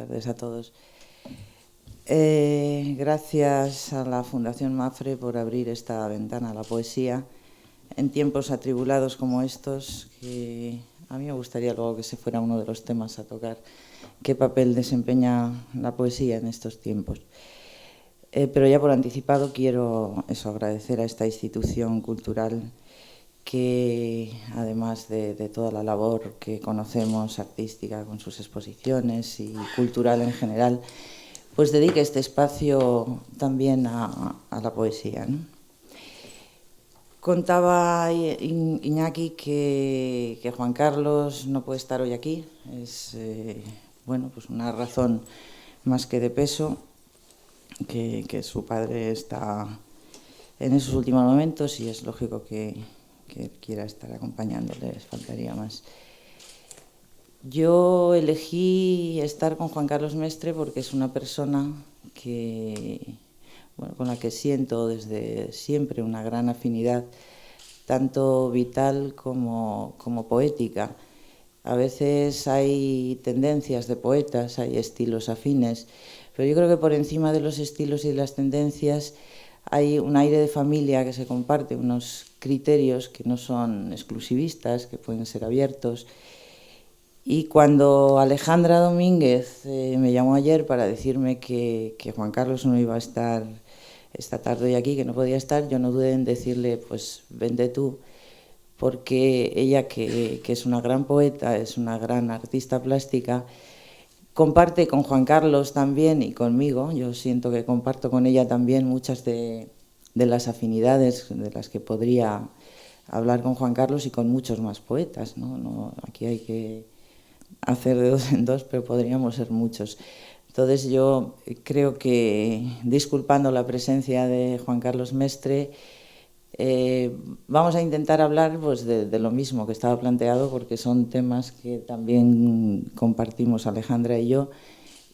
tardes a todos. Gracias a la Fundación Mapfre por abrir esta ventana a la poesía en tiempos atribulados como estos, que a mí me gustaría luego que ese fuera uno de los temas a tocar, qué papel desempeña la poesía en estos tiempos. Pero ya por anticipado quiero agradecer a esta institución cultural que, además de toda la labor que conocemos artística con sus exposiciones y cultural en general, pues dedique este espacio también a la poesía, ¿no? Contaba Iñaki que Juan Carlos no puede estar hoy aquí. Es pues una razón más que de peso, que su padre está en esos últimos momentos y es lógico que quiera estar acompañándole, les faltaría más. Yo elegí estar con Juan Carlos Mestre porque es una persona con la que siento desde siempre una gran afinidad, tanto vital como poética. A veces hay tendencias de poetas, hay estilos afines, pero yo creo que por encima de los estilos y de las tendencias hay un aire de familia que se comparte, unos criterios que no son exclusivistas, que pueden ser abiertos. Y cuando Alejandra Domínguez me llamó ayer para decirme que Juan Carlos no iba a estar esta tarde hoy aquí, que no podía estar, yo no dudé en decirle, pues vente tú, porque ella, que es una gran poeta, es una gran artista plástica, comparte con Juan Carlos también y conmigo, yo siento que comparto con ella también muchas de las afinidades de las que podría hablar con Juan Carlos y con muchos más poetas, ¿no? Aquí hay que hacer de dos en dos, pero podríamos ser muchos. Entonces yo creo que, disculpando la presencia de Juan Carlos Mestre, vamos a intentar hablar pues, de lo mismo que estaba planteado, porque son temas que también compartimos Alejandra y yo,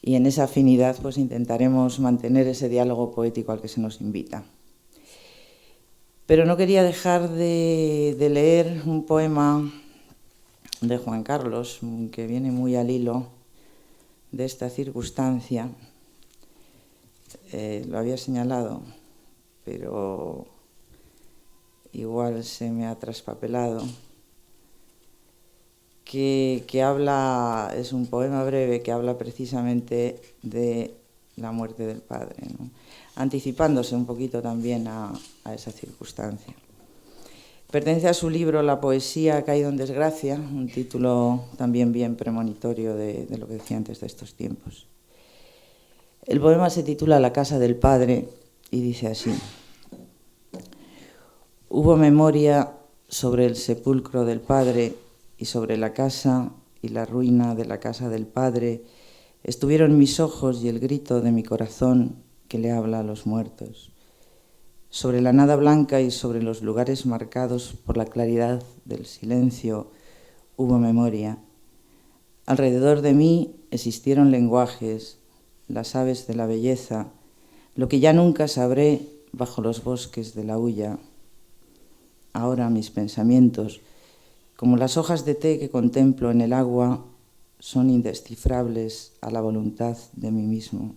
y en esa afinidad pues, intentaremos mantener ese diálogo poético al que se nos invita. Pero no quería dejar de leer un poema de Juan Carlos, que viene muy al hilo de esta circunstancia. Lo había señalado, pero igual se me ha traspapelado, que habla, es un poema breve que habla precisamente de la muerte del padre, ¿no? Anticipándose un poquito también a esa circunstancia. Pertenece a su libro La poesía ha caído en desgracia, un título también bien premonitorio de lo que decía antes de estos tiempos. El poema se titula La casa del padre y dice así: hubo memoria sobre el sepulcro del padre y sobre la casa y la ruina de la casa del padre. Estuvieron mis ojos y el grito de mi corazón que le habla a los muertos. Sobre la nada blanca y sobre los lugares marcados por la claridad del silencio hubo memoria. Alrededor de mí existieron lenguajes, las aves de la belleza, lo que ya nunca sabré bajo los bosques de la hulla. Ahora mis pensamientos, como las hojas de té que contemplo en el agua, son indescifrables a la voluntad de mí mismo.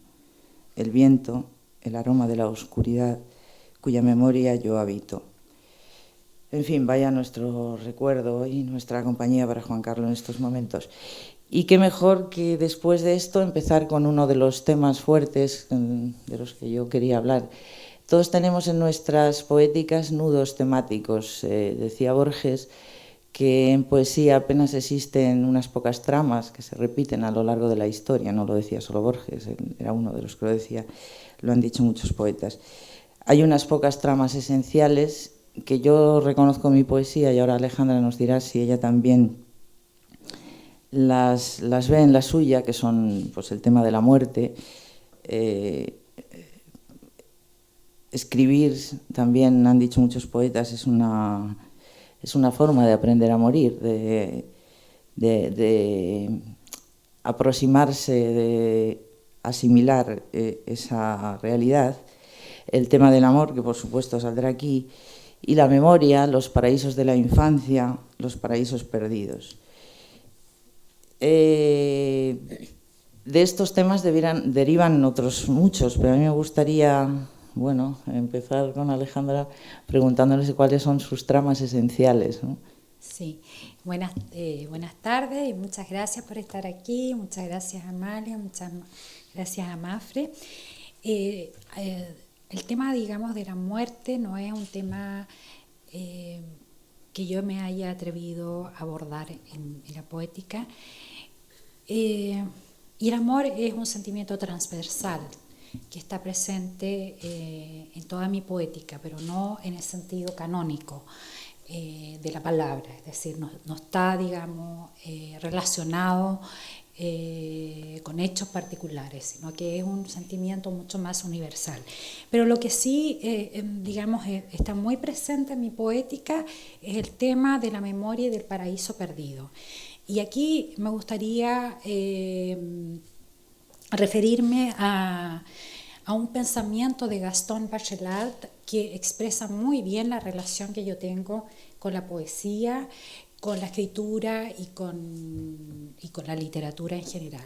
El viento, el aroma de la oscuridad, cuya memoria yo habito. En fin, vaya nuestro recuerdo y nuestra compañía para Juan Carlos en estos momentos. Y qué mejor que después de esto empezar con uno de los temas fuertes de los que yo quería hablar. Todos tenemos en nuestras poéticas nudos temáticos. Decía Borges que en poesía apenas existen unas pocas tramas que se repiten a lo largo de la historia. No lo decía solo Borges, él era uno de los que lo decía, lo han dicho muchos poetas. Hay unas pocas tramas esenciales que yo reconozco en mi poesía, y ahora Alejandra nos dirá si ella también las ve en la suya, que son pues, el tema de la muerte. Escribir, también han dicho muchos poetas, es una forma de aprender a morir, de aproximarse, de asimilar esa realidad. El tema del amor, que por supuesto saldrá aquí, y la memoria, los paraísos de la infancia, los paraísos perdidos. De estos temas derivan otros muchos, pero a mí me gustaría, bueno, empezar con Alejandra preguntándoles cuáles son sus tramas esenciales, ¿no? Sí, buenas tardes y muchas gracias por estar aquí, muchas gracias a Amalia, muchas gracias a Mafre. El tema, digamos, de la muerte no es un tema que yo me haya atrevido a abordar en la poética. Y el amor es un sentimiento transversal que está presente en toda mi poética, pero no en el sentido canónico de la palabra, es decir, no está, digamos, relacionado con hechos particulares, sino que es un sentimiento mucho más universal. Pero lo que sí, digamos, está muy presente en mi poética es el tema de la memoria y del paraíso perdido. Y aquí me gustaría referirme a un pensamiento de Gaston Bachelard que expresa muy bien la relación que yo tengo con la poesía, con la escritura y con la literatura en general.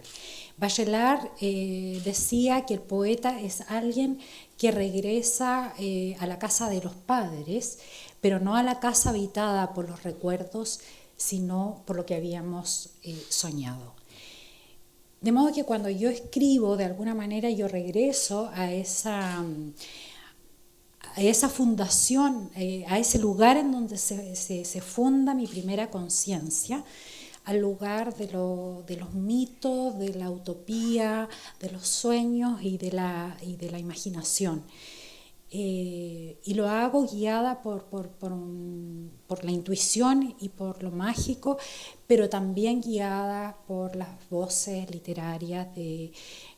Bachelard decía que el poeta es alguien que regresa a la casa de los padres, pero no a la casa habitada por los recuerdos, sino por lo que habíamos soñado. De modo que cuando yo escribo, de alguna manera yo regreso a esa fundación, a ese lugar en donde se funda mi primera conciencia, al lugar de los mitos, de la utopía, de los sueños y de la imaginación. Y lo hago guiada por la intuición y por lo mágico, pero también guiada por las voces literarias de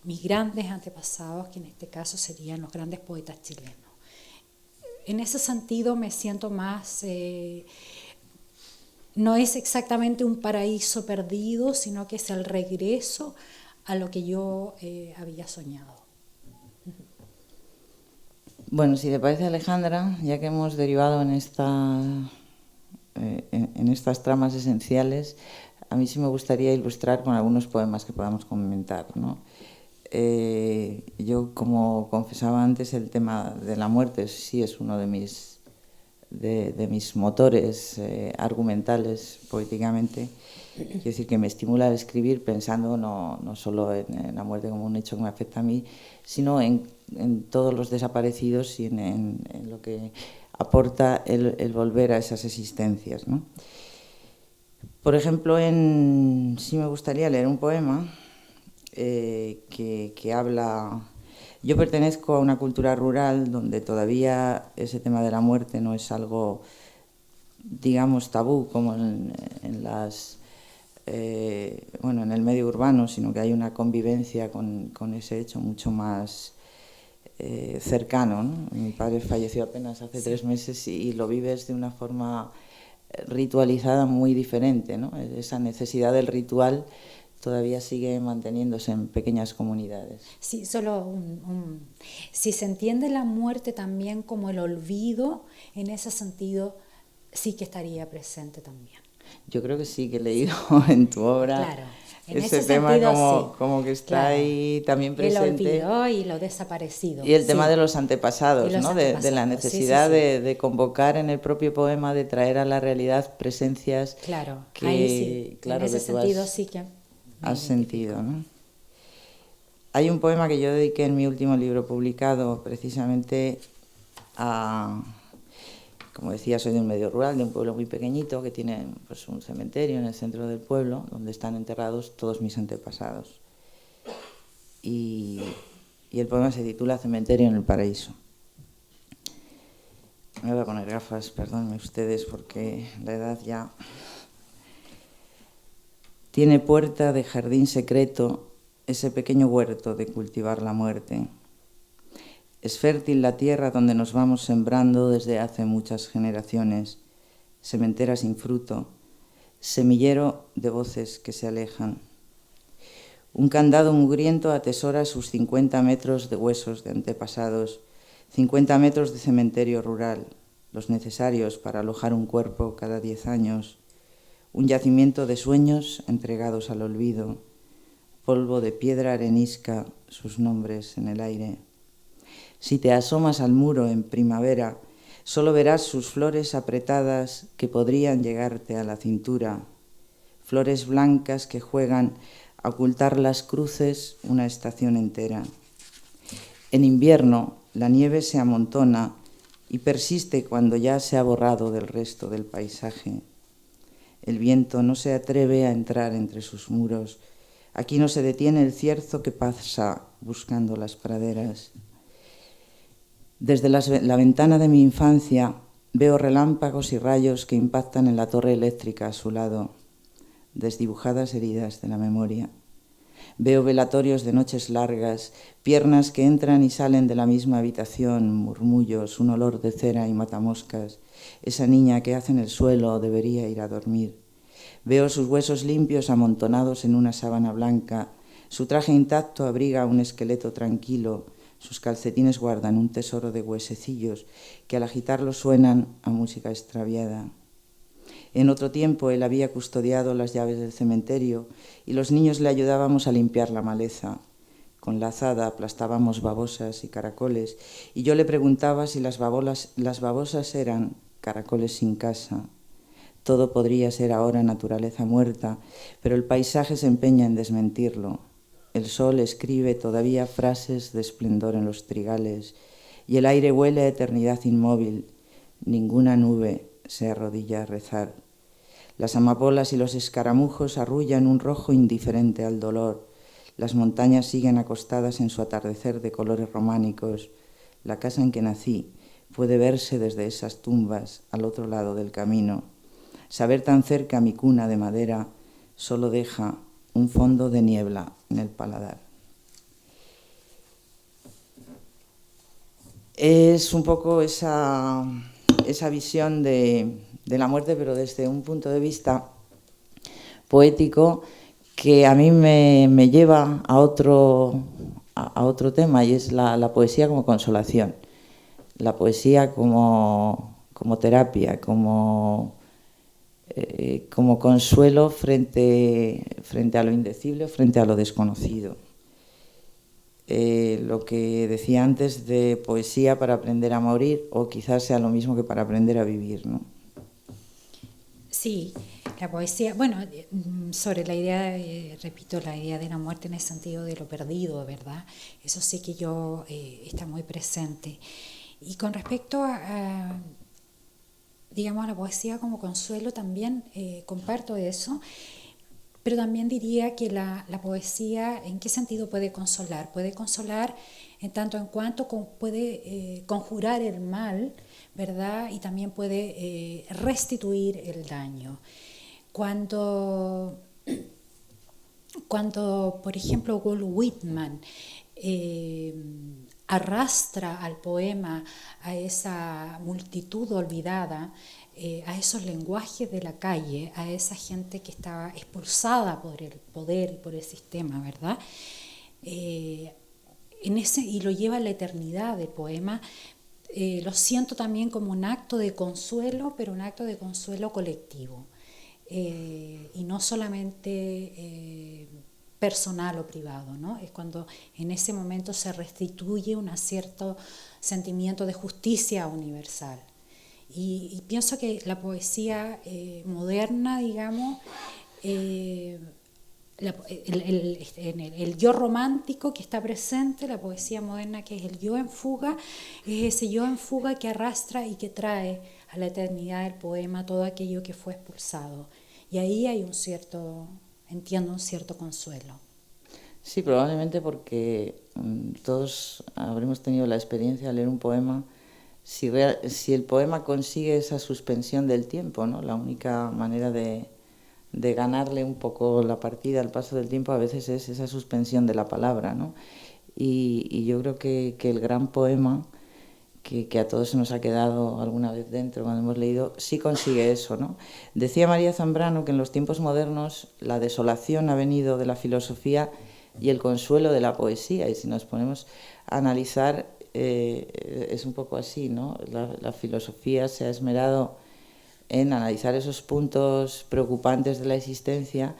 mis grandes antepasados, que en este caso serían los grandes poetas chilenos. En ese sentido me siento más, no es exactamente un paraíso perdido, sino que es el regreso a lo que yo había soñado. Bueno, si te parece, Alejandra, ya que hemos derivado en estas tramas esenciales, a mí sí me gustaría ilustrar con algunos poemas que podamos comentar, ¿no? Yo, como confesaba antes, el tema de la muerte sí es uno de mis motores argumentales poéticamente. Quiero decir que me estimula a escribir pensando no solo en la muerte como un hecho que me afecta a mí, sino en todos los desaparecidos y en lo que aporta el volver a esas existencias, ¿no? Por ejemplo, sí me gustaría leer un poema que habla... Yo pertenezco a una cultura rural donde todavía ese tema de la muerte no es algo, digamos, tabú como en el medio urbano, sino que hay una convivencia con ese hecho mucho más cercano, ¿no? Mi padre falleció apenas hace 3 meses y lo vives de una forma ritualizada muy diferente, ¿no? Esa necesidad del ritual todavía sigue manteniéndose en pequeñas comunidades. Sí, solo si se entiende la muerte también como el olvido, en ese sentido sí que estaría presente también. Yo creo que sí, que he leído en tu obra, claro, en ese ese tema sentido, como que está claro, ahí también presente. El olvido y lo desaparecido. Y el tema de los antepasados, los ¿no? antepasados. De la necesidad de convocar en el propio poema, de traer a la realidad presencias claro, que, ahí sí, claro, en ese que tú sentido sí que has sentido, ¿no? Hay un poema que yo dediqué en mi último libro publicado precisamente a... Como decía, soy de un medio rural, de un pueblo muy pequeñito que tiene pues, un cementerio en el centro del pueblo donde están enterrados todos mis antepasados. Y el poema se titula Cementerio en el Paraíso. Me voy a poner gafas, perdónenme ustedes porque la edad ya... Tiene puerta de jardín secreto ese pequeño huerto de cultivar la muerte. Es fértil la tierra donde nos vamos sembrando desde hace muchas generaciones, sementera sin fruto, semillero de voces que se alejan. Un candado mugriento atesora sus 50 metros de huesos de antepasados, 50 metros de cementerio rural, los necesarios para alojar un cuerpo cada 10 años, un yacimiento de sueños entregados al olvido, polvo de piedra arenisca, sus nombres en el aire. Si te asomas al muro en primavera, solo verás sus flores apretadas que podrían llegarte a la cintura, flores blancas que juegan a ocultar las cruces una estación entera. En invierno, la nieve se amontona y persiste cuando ya se ha borrado del resto del paisaje. El viento no se atreve a entrar entre sus muros. Aquí no se detiene el cierzo que pasa buscando las praderas. Desde la ventana de mi infancia veo relámpagos y rayos que impactan en la torre eléctrica a su lado, desdibujadas heridas de la memoria. Veo velatorios de noches largas, piernas que entran y salen de la misma habitación, murmullos, un olor de cera y matamoscas. Esa niña que hace en el suelo debería ir a dormir. Veo sus huesos limpios amontonados en una sábana blanca. Su traje intacto abriga un esqueleto tranquilo. Sus calcetines guardan un tesoro de huesecillos que al agitarlos suenan a música extraviada. En otro tiempo él había custodiado las llaves del cementerio y los niños le ayudábamos a limpiar la maleza. Con la azada aplastábamos babosas y caracoles y yo le preguntaba si las babosas eran caracoles sin casa. Todo podría ser ahora naturaleza muerta, pero el paisaje se empeña en desmentirlo. El sol escribe todavía frases de esplendor en los trigales y el aire huele a eternidad inmóvil. Ninguna nube se arrodilla a rezar. Las amapolas y los escaramujos arrullan un rojo indiferente al dolor. Las montañas siguen acostadas en su atardecer de colores románicos. La casa en que nací puede verse desde esas tumbas al otro lado del camino. Saber tan cerca mi cuna de madera solo deja un fondo de niebla en el paladar. Es un poco esa visión de la muerte, pero desde un punto de vista poético que a mí me lleva a otro tema, y es la poesía como consolación, la poesía como terapia, como consuelo frente a lo indecible, frente a lo desconocido. Lo que decía antes de poesía para aprender a morir, o quizás sea lo mismo que para aprender a vivir, ¿no? Sí, la poesía, bueno, sobre la idea, repito, la idea de la muerte en el sentido de lo perdido, ¿verdad? Eso sí que yo está muy presente. Y con respecto digamos, a la poesía como consuelo, también comparto eso, pero también diría que la poesía, ¿en qué sentido puede consolar? Puede consolar en tanto en cuanto puede conjurar el mal, ¿verdad? Y también puede restituir el daño. Cuando por ejemplo, Walt Whitman arrastra al poema a esa multitud olvidada, a esos lenguajes de la calle, a esa gente que estaba expulsada por el poder y por el sistema, ¿verdad? Y lo lleva a la eternidad del poema. Lo siento también como un acto de consuelo, pero un acto de consuelo colectivo, y no solamente personal o privado, ¿no? Es cuando en ese momento se restituye un cierto sentimiento de justicia universal. Y pienso que la poesía moderna, digamos, el yo romántico que está presente, la poesía moderna que es el yo en fuga, es ese yo en fuga que arrastra y que trae a la eternidad del poema todo aquello que fue expulsado. Y ahí hay entiendo un cierto consuelo. Sí, probablemente porque todos habremos tenido la experiencia de leer un poema. Si el poema consigue esa suspensión del tiempo, ¿no? La única manera de ganarle un poco la partida al paso del tiempo a veces es esa suspensión de la palabra, ¿no? Y yo creo que el gran poema que a todos se nos ha quedado alguna vez dentro cuando hemos leído, sí consigue eso, ¿no? Decía María Zambrano que en los tiempos modernos la desolación ha venido de la filosofía y el consuelo de la poesía, y si nos ponemos a analizar, es un poco así, ¿no? La filosofía se ha esmerado en analizar esos puntos preocupantes de la existencia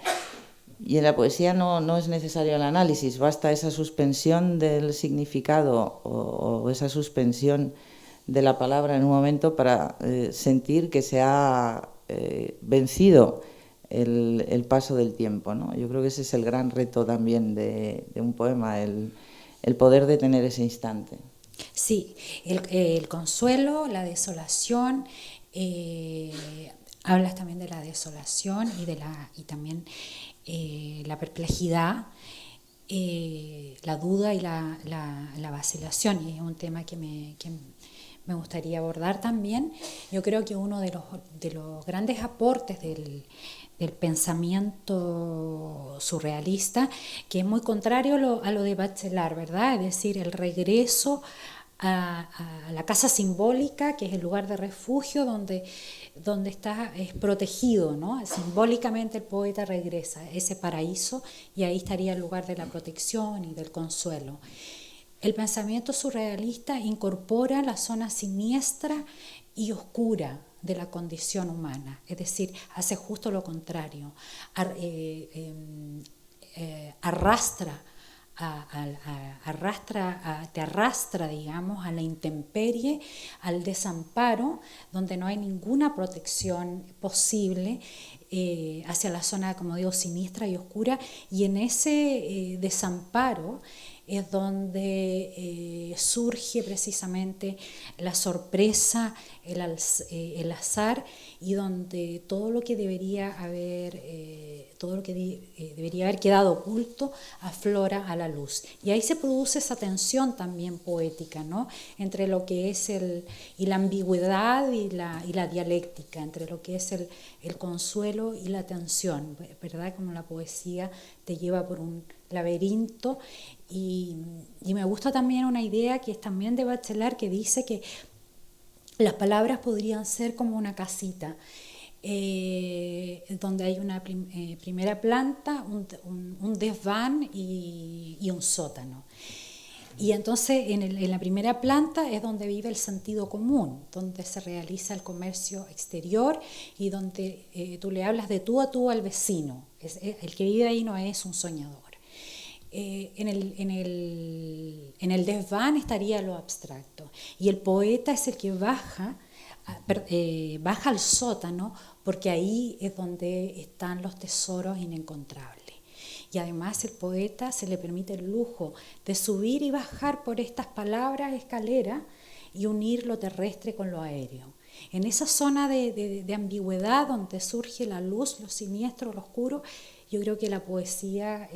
Y en la poesía no es necesario el análisis, basta esa suspensión del significado o esa suspensión de la palabra en un momento para sentir que se ha vencido el paso del tiempo, ¿no? Yo creo que ese es el gran reto también de un poema, el poder detener ese instante. Sí, el consuelo, la desolación, hablas también de la desolación y también la perplejidad, la duda y la vacilación, y es un tema que me gustaría abordar también. Yo creo que uno de los grandes aportes del pensamiento surrealista, que es muy contrario a lo de Bachelard, ¿verdad? Es decir, el regreso a la casa simbólica, que es el lugar de refugio donde es protegido, ¿no? Simbólicamente el poeta regresa a ese paraíso y ahí estaría el lugar de la protección y del consuelo. El pensamiento surrealista incorpora la zona siniestra y oscura de la condición humana, es decir, hace justo lo contrario, te arrastra, digamos, a la intemperie, al desamparo, donde no hay ninguna protección posible, hacia la zona, como digo, siniestra y oscura, y en ese desamparo es donde surge precisamente la sorpresa, el azar, y donde todo lo que debería haber quedado oculto aflora a la luz. Y ahí se produce esa tensión también poética, ¿no? Entre lo que es y la ambigüedad y la dialéctica, entre lo que es el consuelo y la tensión, ¿verdad? Como la poesía te lleva por un laberinto. Y me gusta también una idea que es también de Bachelard, que dice que las palabras podrían ser como una casita, donde hay una primera planta, un desván y un sótano. Y entonces en la primera planta es donde vive el sentido común, donde se realiza el comercio exterior y donde tú le hablas de tú a tú al vecino. El que vive ahí no es un soñador. En el desván estaría lo abstracto, y el poeta es el que baja al sótano, porque ahí es donde están los tesoros inencontrables. Y además el poeta se le permite el lujo de subir y bajar por estas palabras escaleras y unir lo terrestre con lo aéreo. En esa zona de ambigüedad donde surge la luz, lo siniestro, lo oscuro, yo creo que la poesía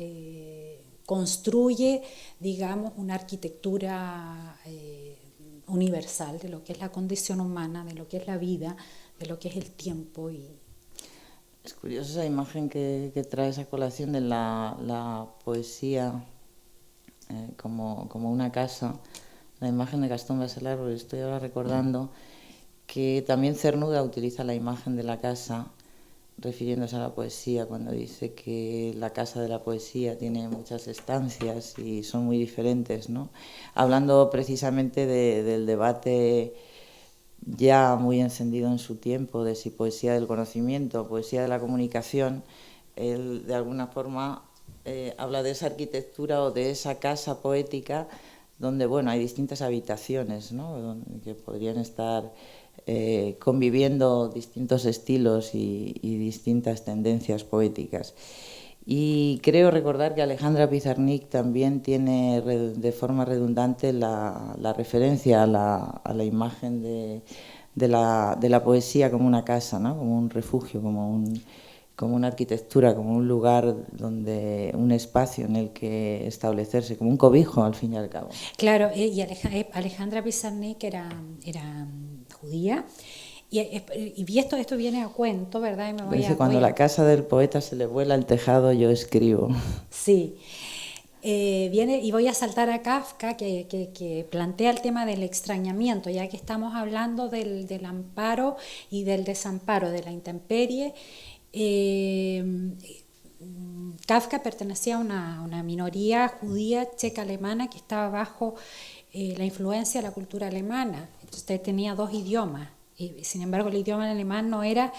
construye, digamos, una arquitectura universal de lo que es la condición humana, de lo que es la vida, de lo que es el tiempo. Es curiosa esa imagen que trae esa colación de la poesía como una casa, la imagen de Gastón Bachelard, porque estoy ahora recordando que también Cernuda utiliza la imagen de la casa refiriéndose a la poesía, cuando dice que la casa de la poesía tiene muchas estancias y son muy diferentes, ¿no? Hablando precisamente del debate ya muy encendido en su tiempo de si poesía del conocimiento, poesía de la comunicación, él de alguna forma habla de esa arquitectura o de esa casa poética donde, bueno, hay distintas habitaciones, ¿no? Que podrían estar conviviendo distintos estilos y distintas tendencias poéticas. Y creo recordar que Alejandra Pizarnik también tiene de forma redundante la referencia a la imagen de la poesía como una casa, ¿no? Como un refugio, como una arquitectura, como un lugar un espacio en el que establecerse, como un cobijo al fin y al cabo. Claro, y Alejandra Pizarnik era judía, y esto viene a cuento, ¿verdad? Cuando la casa del poeta se le vuela el tejado, yo escribo. Sí. Viene, y voy a saltar a Kafka, que plantea el tema del extrañamiento, ya que estamos hablando del amparo y del desamparo, de la intemperie. Kafka pertenecía a una minoría judía checa-alemana que estaba bajo la influencia de la cultura alemana. Entonces tenía dos idiomas, y sin embargo el idioma alemán no era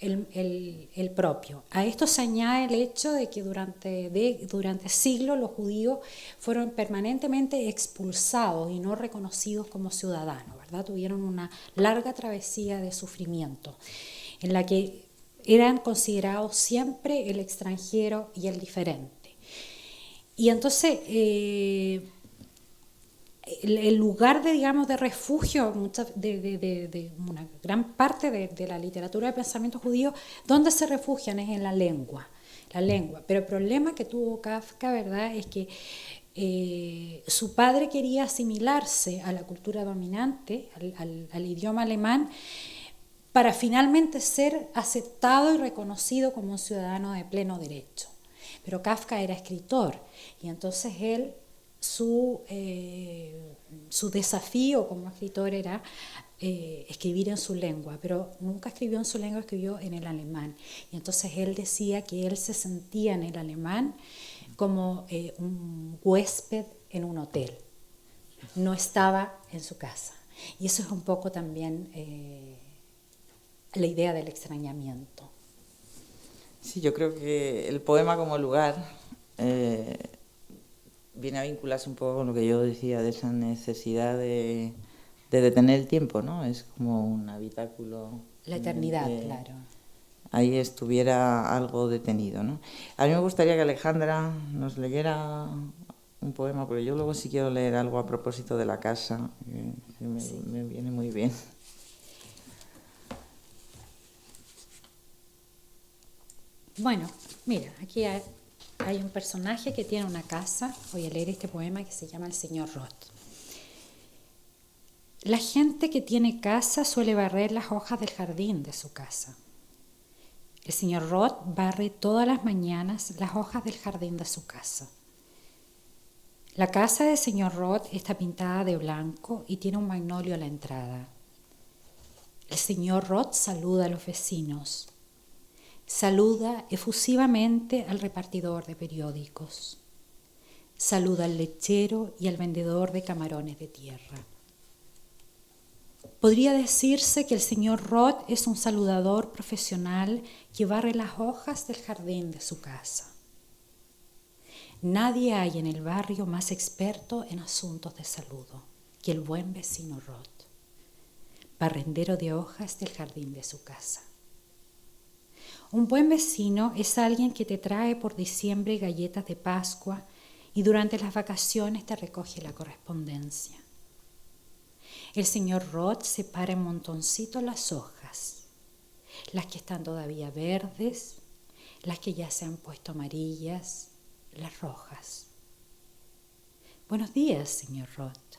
el propio. A esto se añade el hecho de que durante siglos los judíos fueron permanentemente expulsados y no reconocidos como ciudadanos, ¿verdad? Tuvieron una larga travesía de sufrimiento en la que eran considerados siempre el extranjero y el diferente. Y entonces el lugar de refugio de una gran parte de la literatura de pensamiento judío, donde se refugian es en la lengua. Pero el problema que tuvo Kafka, ¿verdad?, es que su padre quería asimilarse a la cultura dominante, al idioma alemán, para finalmente ser aceptado y reconocido como un ciudadano de pleno derecho. Pero Kafka era escritor y entonces él, su desafío como escritor era escribir en su lengua, pero nunca escribió en su lengua, escribió en el alemán. Y entonces él decía que él se sentía en el alemán como un huésped en un hotel, no estaba en su casa. Y eso es un poco también la idea del extrañamiento. Sí, yo creo que el poema como lugar viene a vincularse un poco con lo que yo decía de esa necesidad de detener el tiempo, ¿no? Es como un habitáculo. La eternidad, claro. Ahí estuviera algo detenido, ¿no? A mí me gustaría que Alejandra nos leyera un poema, porque yo luego sí quiero leer algo a propósito de la casa, que me viene muy bien. Bueno, mira, aquí hay un personaje que tiene una casa. Voy a leer este poema que se llama El señor Roth. La gente que tiene casa suele barrer las hojas del jardín de su casa. El señor Roth barre todas las mañanas las hojas del jardín de su casa. La casa del señor Roth está pintada de blanco y tiene un magnolio a la entrada. El señor Roth saluda a los vecinos. Saluda efusivamente al repartidor de periódicos. Saluda al lechero y al vendedor de camarones de tierra. Podría decirse que el señor Roth es un saludador profesional que barre las hojas del jardín de su casa. Nadie hay en el barrio más experto en asuntos de saludo que el buen vecino Roth, barrendero de hojas del jardín de su casa. Un buen vecino es alguien que te trae por diciembre galletas de Pascua y durante las vacaciones te recoge la correspondencia. El señor Roth separa en montoncitos las hojas, las que están todavía verdes, las que ya se han puesto amarillas, las rojas. Buenos días, señor Roth.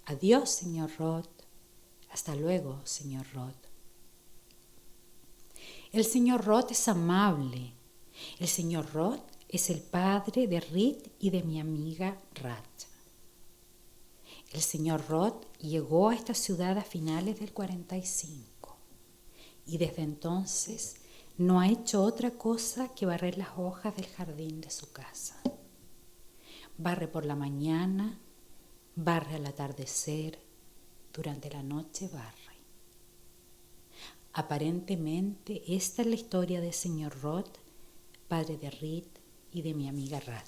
Adiós, señor Roth. Hasta luego, señor Roth. El señor Roth es amable. El señor Roth es el padre de Rit y de mi amiga Rat. El señor Roth llegó a esta ciudad a finales del 45 y desde entonces no ha hecho otra cosa que barrer las hojas del jardín de su casa. Barre por la mañana, barre al atardecer, durante la noche barre. Aparentemente esta es la historia del señor Roth, padre de Rit y de mi amiga Rat.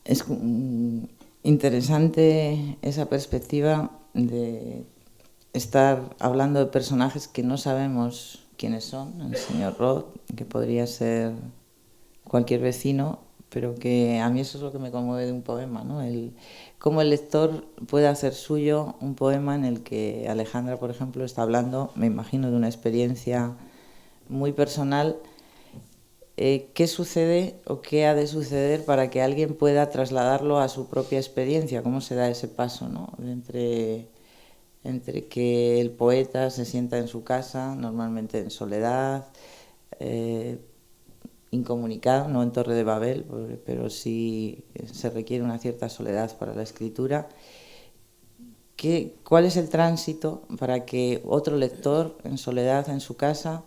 Es interesante esa perspectiva de estar hablando de personajes que no sabemos quiénes son. El señor Roth, que podría ser cualquier vecino, pero que a mí eso es lo que me conmueve de un poema, ¿no? Cómo el lector puede hacer suyo un poema en el que Alejandra, por ejemplo, está hablando, me imagino, de una experiencia muy personal. ¿Qué sucede o qué ha de suceder para que alguien pueda trasladarlo a su propia experiencia? ¿Cómo se da ese paso, ¿no? entre que el poeta se sienta en su casa, normalmente en soledad, incomunicado, no en Torre de Babel, pero sí se requiere una cierta soledad para la escritura? ¿Cuál es el tránsito para que otro lector en soledad en su casa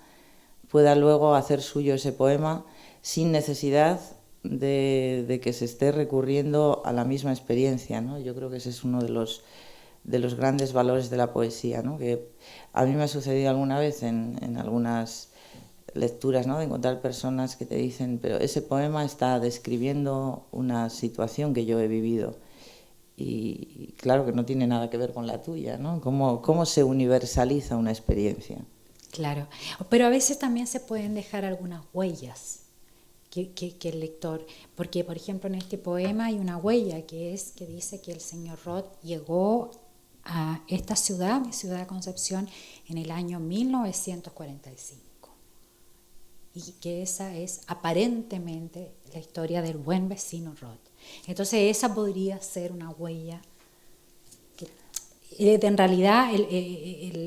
pueda luego hacer suyo ese poema sin necesidad de que se esté recurriendo a la misma experiencia, ¿no? Yo creo que ese es uno de los de los grandes valores de la poesía, ¿no? Que a mí me ha sucedido alguna vez en algunas lecturas, ¿no? De encontrar personas que te dicen, pero ese poema está describiendo una situación que yo he vivido. Y claro que no tiene nada que ver con la tuya, ¿no? ¿Cómo se universaliza una experiencia? Claro, pero a veces también se pueden dejar algunas huellas que el lector, porque por ejemplo en este poema hay una huella que dice que el señor Roth llegó a esta ciudad, mi ciudad de Concepción, en el año 1945. Y que esa es aparentemente la historia del buen vecino Roth. Entonces esa podría ser una huella que en realidad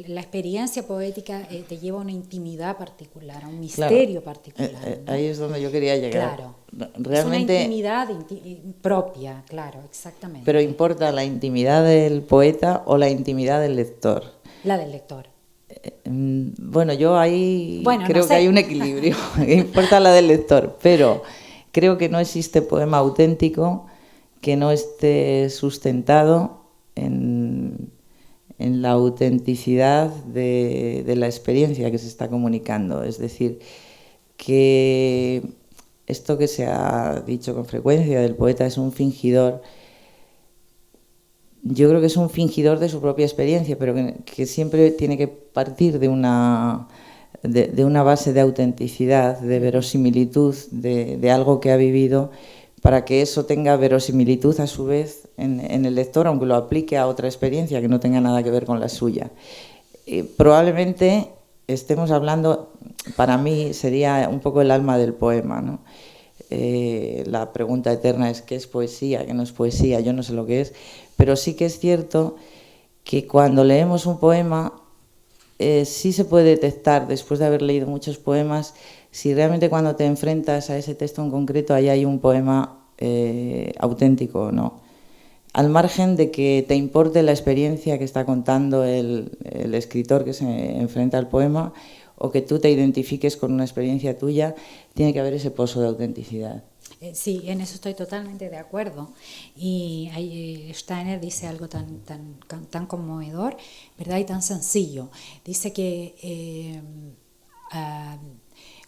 la experiencia poética te lleva a una intimidad particular, a un misterio particular, ¿no? Ahí es donde yo quería llegar. Claro, Realmente, es una intimidad propia, claro, exactamente. Pero ¿importa la intimidad del poeta o la intimidad del lector? La del lector. Bueno, yo ahí creo no sé. que hay un equilibrio, importa la del lector, pero creo que no existe poema auténtico que no esté sustentado en la autenticidad de la experiencia que se está comunicando. Es decir, que esto que se ha dicho con frecuencia del poeta es un fingidor. Yo creo que es un fingidor de su propia experiencia, pero que siempre tiene que partir de una base de autenticidad, de verosimilitud, de algo que ha vivido, para que eso tenga verosimilitud a su vez en el lector, aunque lo aplique a otra experiencia que no tenga nada que ver con la suya. Probablemente estemos hablando, para mí sería un poco el alma del poema, ¿no? La pregunta eterna es ¿qué es poesía? ¿Qué no es poesía? Yo no sé lo que es, pero sí que es cierto que cuando leemos un poema sí se puede detectar, después de haber leído muchos poemas, si realmente cuando te enfrentas a ese texto en concreto ahí hay un poema auténtico o no. Al margen de que te importe la experiencia que está contando el escritor que se enfrenta al poema, o que tú te identifiques con una experiencia tuya, tiene que haber ese pozo de autenticidad. Sí, en eso estoy totalmente de acuerdo. Y Steiner dice algo tan conmovedor, ¿verdad? Y tan sencillo. Dice que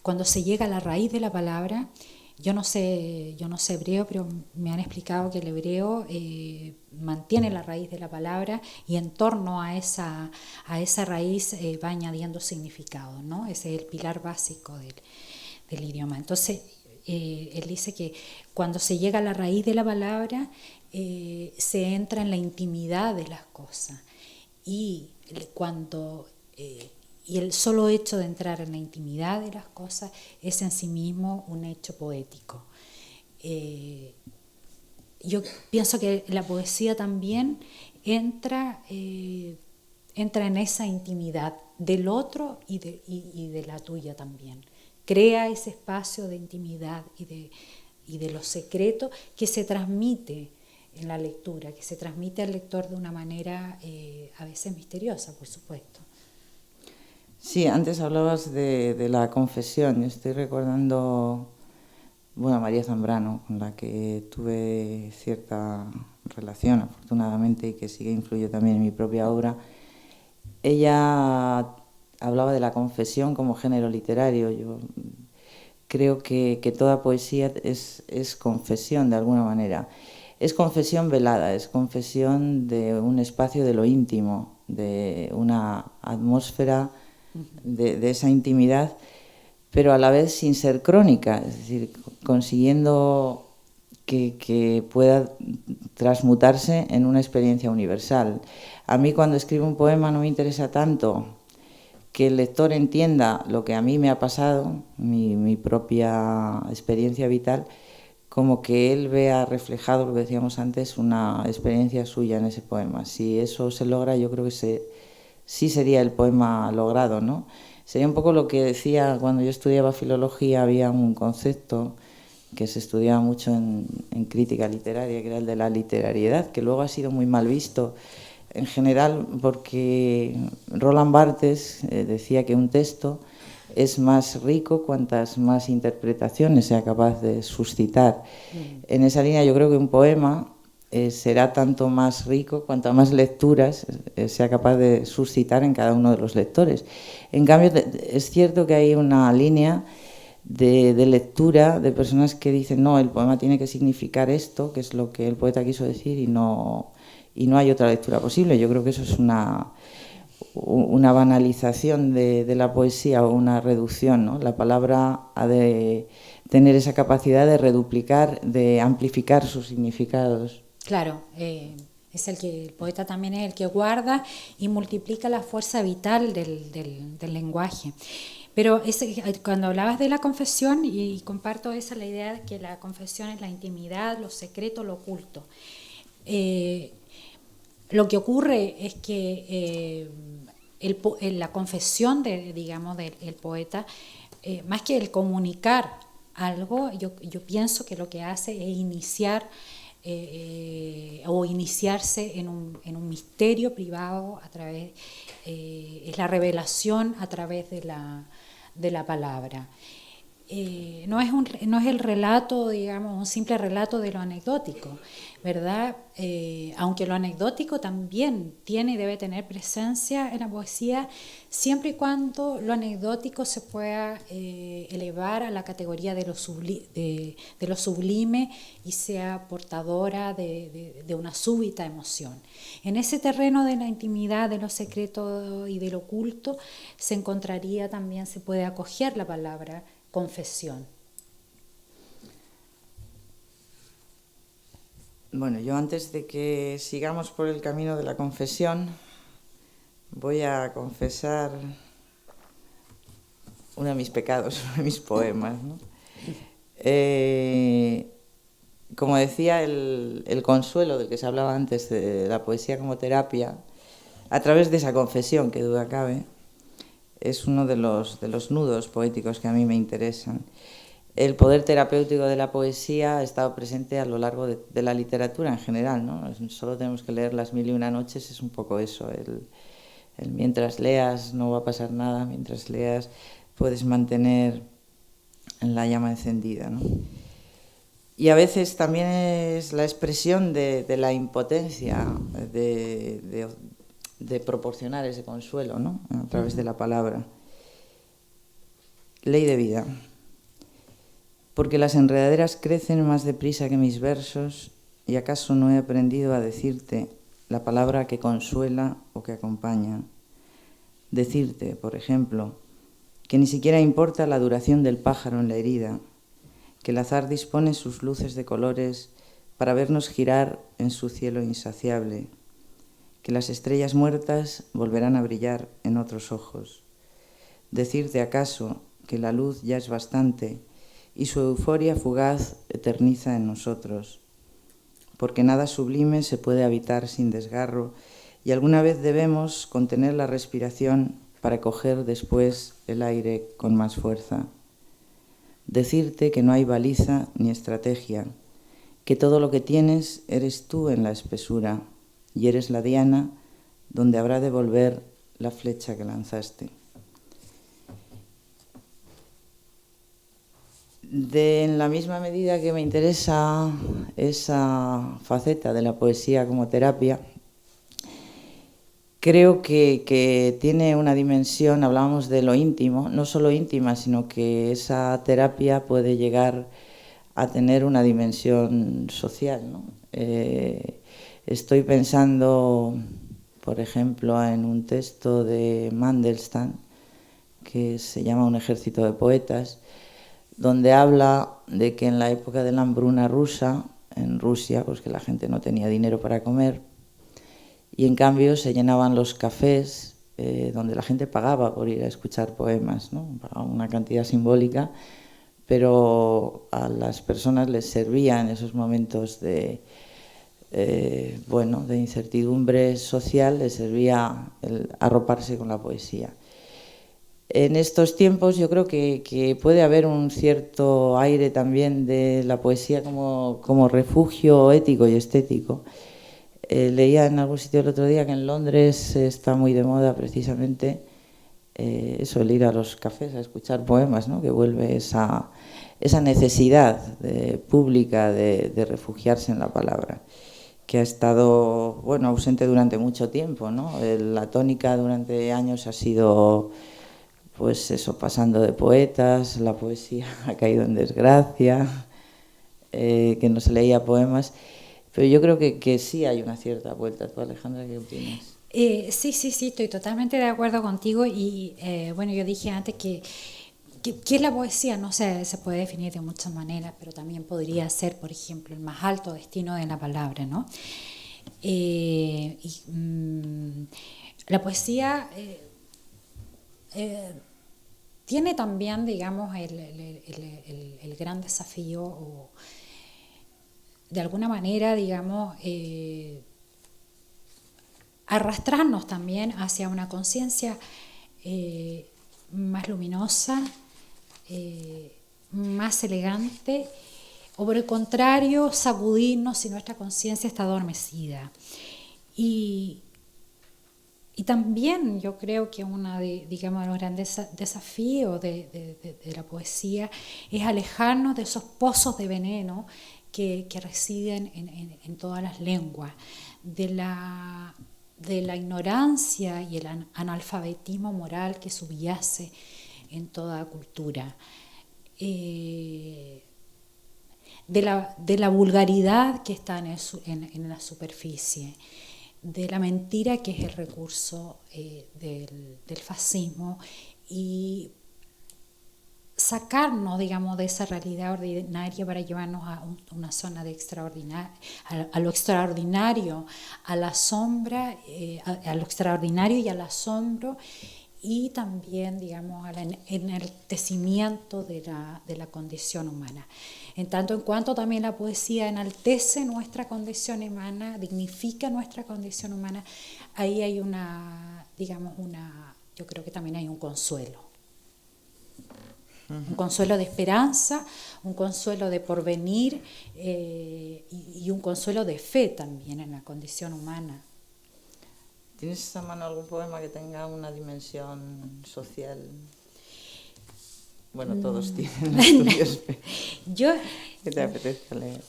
cuando se llega a la raíz de la palabra, yo no sé hebreo, pero me han explicado que el hebreo mantiene la raíz de la palabra y en torno a esa raíz va añadiendo significado, ¿no? Ese es el pilar básico del idioma. Entonces, él dice que cuando se llega a la raíz de la palabra, se entra en la intimidad de las cosas. Y el solo hecho de entrar en la intimidad de las cosas es en sí mismo un hecho poético. Yo pienso que la poesía también entra en esa intimidad del otro y de la tuya también. Crea ese espacio de intimidad y de lo secreto que se transmite en la lectura, que se transmite al lector de una manera a veces misteriosa, por supuesto. Sí, antes hablabas de la confesión. Yo estoy recordando a María Zambrano, con la que tuve cierta relación, afortunadamente, y que sí que influyó también en mi propia obra. Ella hablaba de la confesión como género literario. Yo creo que toda poesía es confesión de alguna manera. Es confesión velada, es confesión de un espacio de lo íntimo, de una atmósfera de esa intimidad, pero a la vez sin ser crónica, es decir, consiguiendo que pueda transmutarse en una experiencia universal. A mí cuando escribo un poema no me interesa tanto que el lector entienda lo que a mí me ha pasado, mi propia experiencia vital, como que él vea reflejado, lo que decíamos antes, una experiencia suya en ese poema. Si eso se logra, yo creo que sí sería el poema logrado, ¿no? Sería un poco lo que decía cuando yo estudiaba filología, había un concepto que se estudiaba mucho en crítica literaria, que era el de la literariedad, que luego ha sido muy mal visto en general porque Roland Barthes decía que un texto es más rico cuantas más interpretaciones sea capaz de suscitar. En esa línea yo creo que un poema será tanto más rico cuanto más lecturas sea capaz de suscitar en cada uno de los lectores. En cambio, es cierto que hay una línea de lectura de personas que dicen no, el poema tiene que significar esto, que es lo que el poeta quiso decir, y no hay otra lectura posible. Yo creo que eso es una banalización de la poesía o una reducción, ¿no? La palabra ha de tener esa capacidad de reduplicar, de amplificar sus significados. Claro, es el poeta también es el que guarda y multiplica la fuerza vital del lenguaje. Pero cuando hablabas de la confesión, y comparto la idea de que la confesión es la intimidad, lo secreto, lo oculto. Lo que ocurre es que la confesión del poeta, más que el comunicar algo, yo pienso que lo que hace es iniciar o iniciarse en un misterio privado a través, es la revelación a través de la palabra. No es el relato, digamos, un simple relato de lo anecdótico, ¿verdad? Aunque lo anecdótico también tiene y debe tener presencia en la poesía, siempre y cuando lo anecdótico se pueda elevar a la categoría de lo sublime y sea portadora de una súbita emoción. En ese terreno de la intimidad, de lo secreto y de lo oculto, se puede acoger la palabra confesión. Bueno, yo antes de que sigamos por el camino de la confesión, voy a confesar uno de mis pecados, uno de mis poemas, ¿no? Como decía, el consuelo del que se hablaba antes de la poesía como terapia, a través de esa confesión, que duda cabe, es uno de los nudos poéticos que a mí me interesan. El poder terapéutico de la poesía ha estado presente a lo largo de la literatura en general, ¿no? Solo tenemos que leer Las mil y una noches, es un poco eso, el mientras leas no va a pasar nada, mientras leas puedes mantener la llama encendida, ¿no? Y a veces también es la expresión de la impotencia de proporcionar ese consuelo, ¿no? A través de la palabra. Ley de vida. Porque las enredaderas crecen más deprisa que mis versos, y acaso no he aprendido a decirte la palabra que consuela o que acompaña. Decirte, por ejemplo, que ni siquiera importa la duración del pájaro en la herida, que el azar dispone sus luces de colores para vernos girar en su cielo insaciable, que las estrellas muertas volverán a brillar en otros ojos. Decirte acaso que la luz ya es bastante y su euforia fugaz eterniza en nosotros, porque nada sublime se puede habitar sin desgarro y alguna vez debemos contener la respiración para coger después el aire con más fuerza. Decirte que no hay baliza ni estrategia, que todo lo que tienes eres tú en la espesura y eres la diana donde habrá de volver la flecha que lanzaste. En la misma medida que me interesa esa faceta de la poesía como terapia, creo que tiene una dimensión, hablábamos de lo íntimo, no solo íntima, sino que esa terapia puede llegar a tener una dimensión social, ¿no? Estoy pensando, por ejemplo, en un texto de Mandelstam que se llama Un ejército de poetas, donde habla de que en la época de la hambruna rusa, en Rusia, pues que la gente no tenía dinero para comer, y en cambio se llenaban los cafés donde la gente pagaba por ir a escuchar poemas, ¿no? Pagaba una cantidad simbólica, pero a las personas les servía en esos momentos de incertidumbre social, les servía el arroparse con la poesía. En estos tiempos yo creo que puede haber un cierto aire también de la poesía como refugio ético y estético. Leía en algún sitio el otro día que en Londres está muy de moda precisamente el ir a los cafés a escuchar poemas, ¿no? Que vuelve esa necesidad pública de refugiarse en la palabra. que ha estado, bueno, ausente durante mucho tiempo, ¿no? La tónica durante años ha sido, pues eso, pasando de poetas, la poesía ha caído en desgracia, que no se leía poemas, pero yo creo que sí hay una cierta vuelta. ¿Tú, Alejandra, qué opinas? Sí, estoy totalmente de acuerdo contigo y bueno, yo dije antes que la poesía, no sé, se puede definir de muchas maneras, pero también podría ser, por ejemplo, el más alto destino de la palabra, ¿no? La poesía tiene también, digamos, el gran desafío, o de alguna manera, digamos, arrastrarnos también hacia una conciencia más luminosa, más elegante, o por el contrario, sacudirnos si nuestra conciencia está adormecida. Y también yo creo que uno de los grandes desafíos de la poesía es alejarnos de esos pozos de veneno que residen en todas las lenguas, de la ignorancia y el analfabetismo moral que subyace en toda cultura, de la vulgaridad que está en la superficie, de la mentira que es el recurso del fascismo, y sacarnos, digamos, de esa realidad ordinaria para llevarnos a una zona de a lo extraordinario, a la sombra, a lo extraordinario y al asombro, y también, digamos, al enaltecimiento de la condición humana. En tanto en cuanto también la poesía enaltece nuestra condición humana, dignifica nuestra condición humana, ahí hay yo creo que también hay un consuelo. Un consuelo de esperanza, un consuelo de porvenir, y un consuelo de fe también en la condición humana. ¿Tienes a mano algún poema que tenga una dimensión social? Bueno, todos tienen estudios. ¿Qué te apetece leer?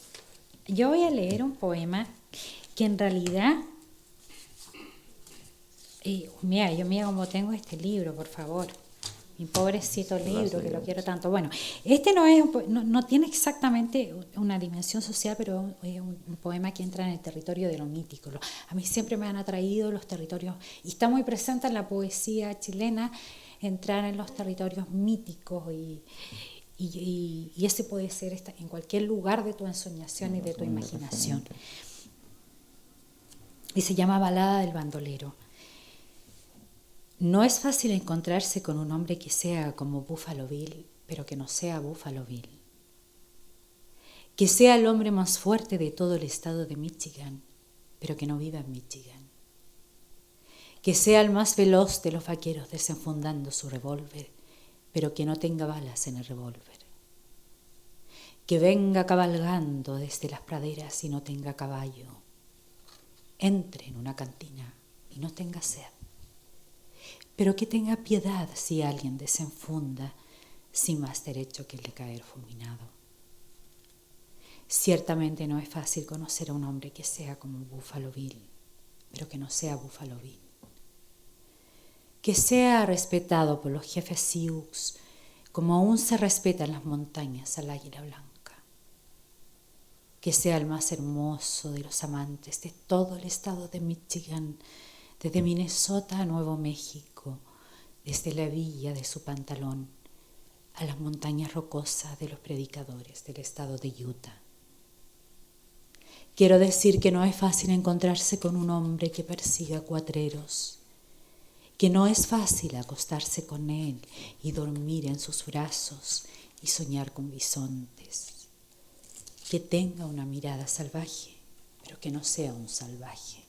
Yo voy a leer un poema que en realidad, mira como tengo este libro, por favor, mi pobrecito libro, que lo quiero tanto. Bueno, este no tiene exactamente una dimensión social, pero es un poema que entra en el territorio de lo mítico. A mí siempre me han atraído los territorios, y está muy presente en la poesía chilena, entrar en los territorios míticos, y ese puede ser en cualquier lugar de tu ensoñación y de tu imaginación. Y se llama Balada del bandolero. No es fácil encontrarse con un hombre que sea como Buffalo Bill, pero que no sea Buffalo Bill. Que sea el hombre más fuerte de todo el estado de Michigan, pero que no viva en Michigan. Que sea el más veloz de los vaqueros desenfundando su revólver, pero que no tenga balas en el revólver. Que venga cabalgando desde las praderas y no tenga caballo. Entre en una cantina y no tenga sed. Pero que tenga piedad si alguien desenfunda, sin más derecho que el de caer fulminado. Ciertamente no es fácil conocer a un hombre que sea como Buffalo Bill, pero que no sea Buffalo Bill. Que sea respetado por los jefes Sioux, como aún se respeta en las montañas al águila blanca. Que sea el más hermoso de los amantes de todo el estado de Michigan, desde Minnesota a Nuevo México, desde la villa de su pantalón a las montañas rocosas de los predicadores del estado de Utah. Quiero decir que no es fácil encontrarse con un hombre que persiga cuatreros, que no es fácil acostarse con él y dormir en sus brazos y soñar con bisontes, que tenga una mirada salvaje, pero que no sea un salvaje.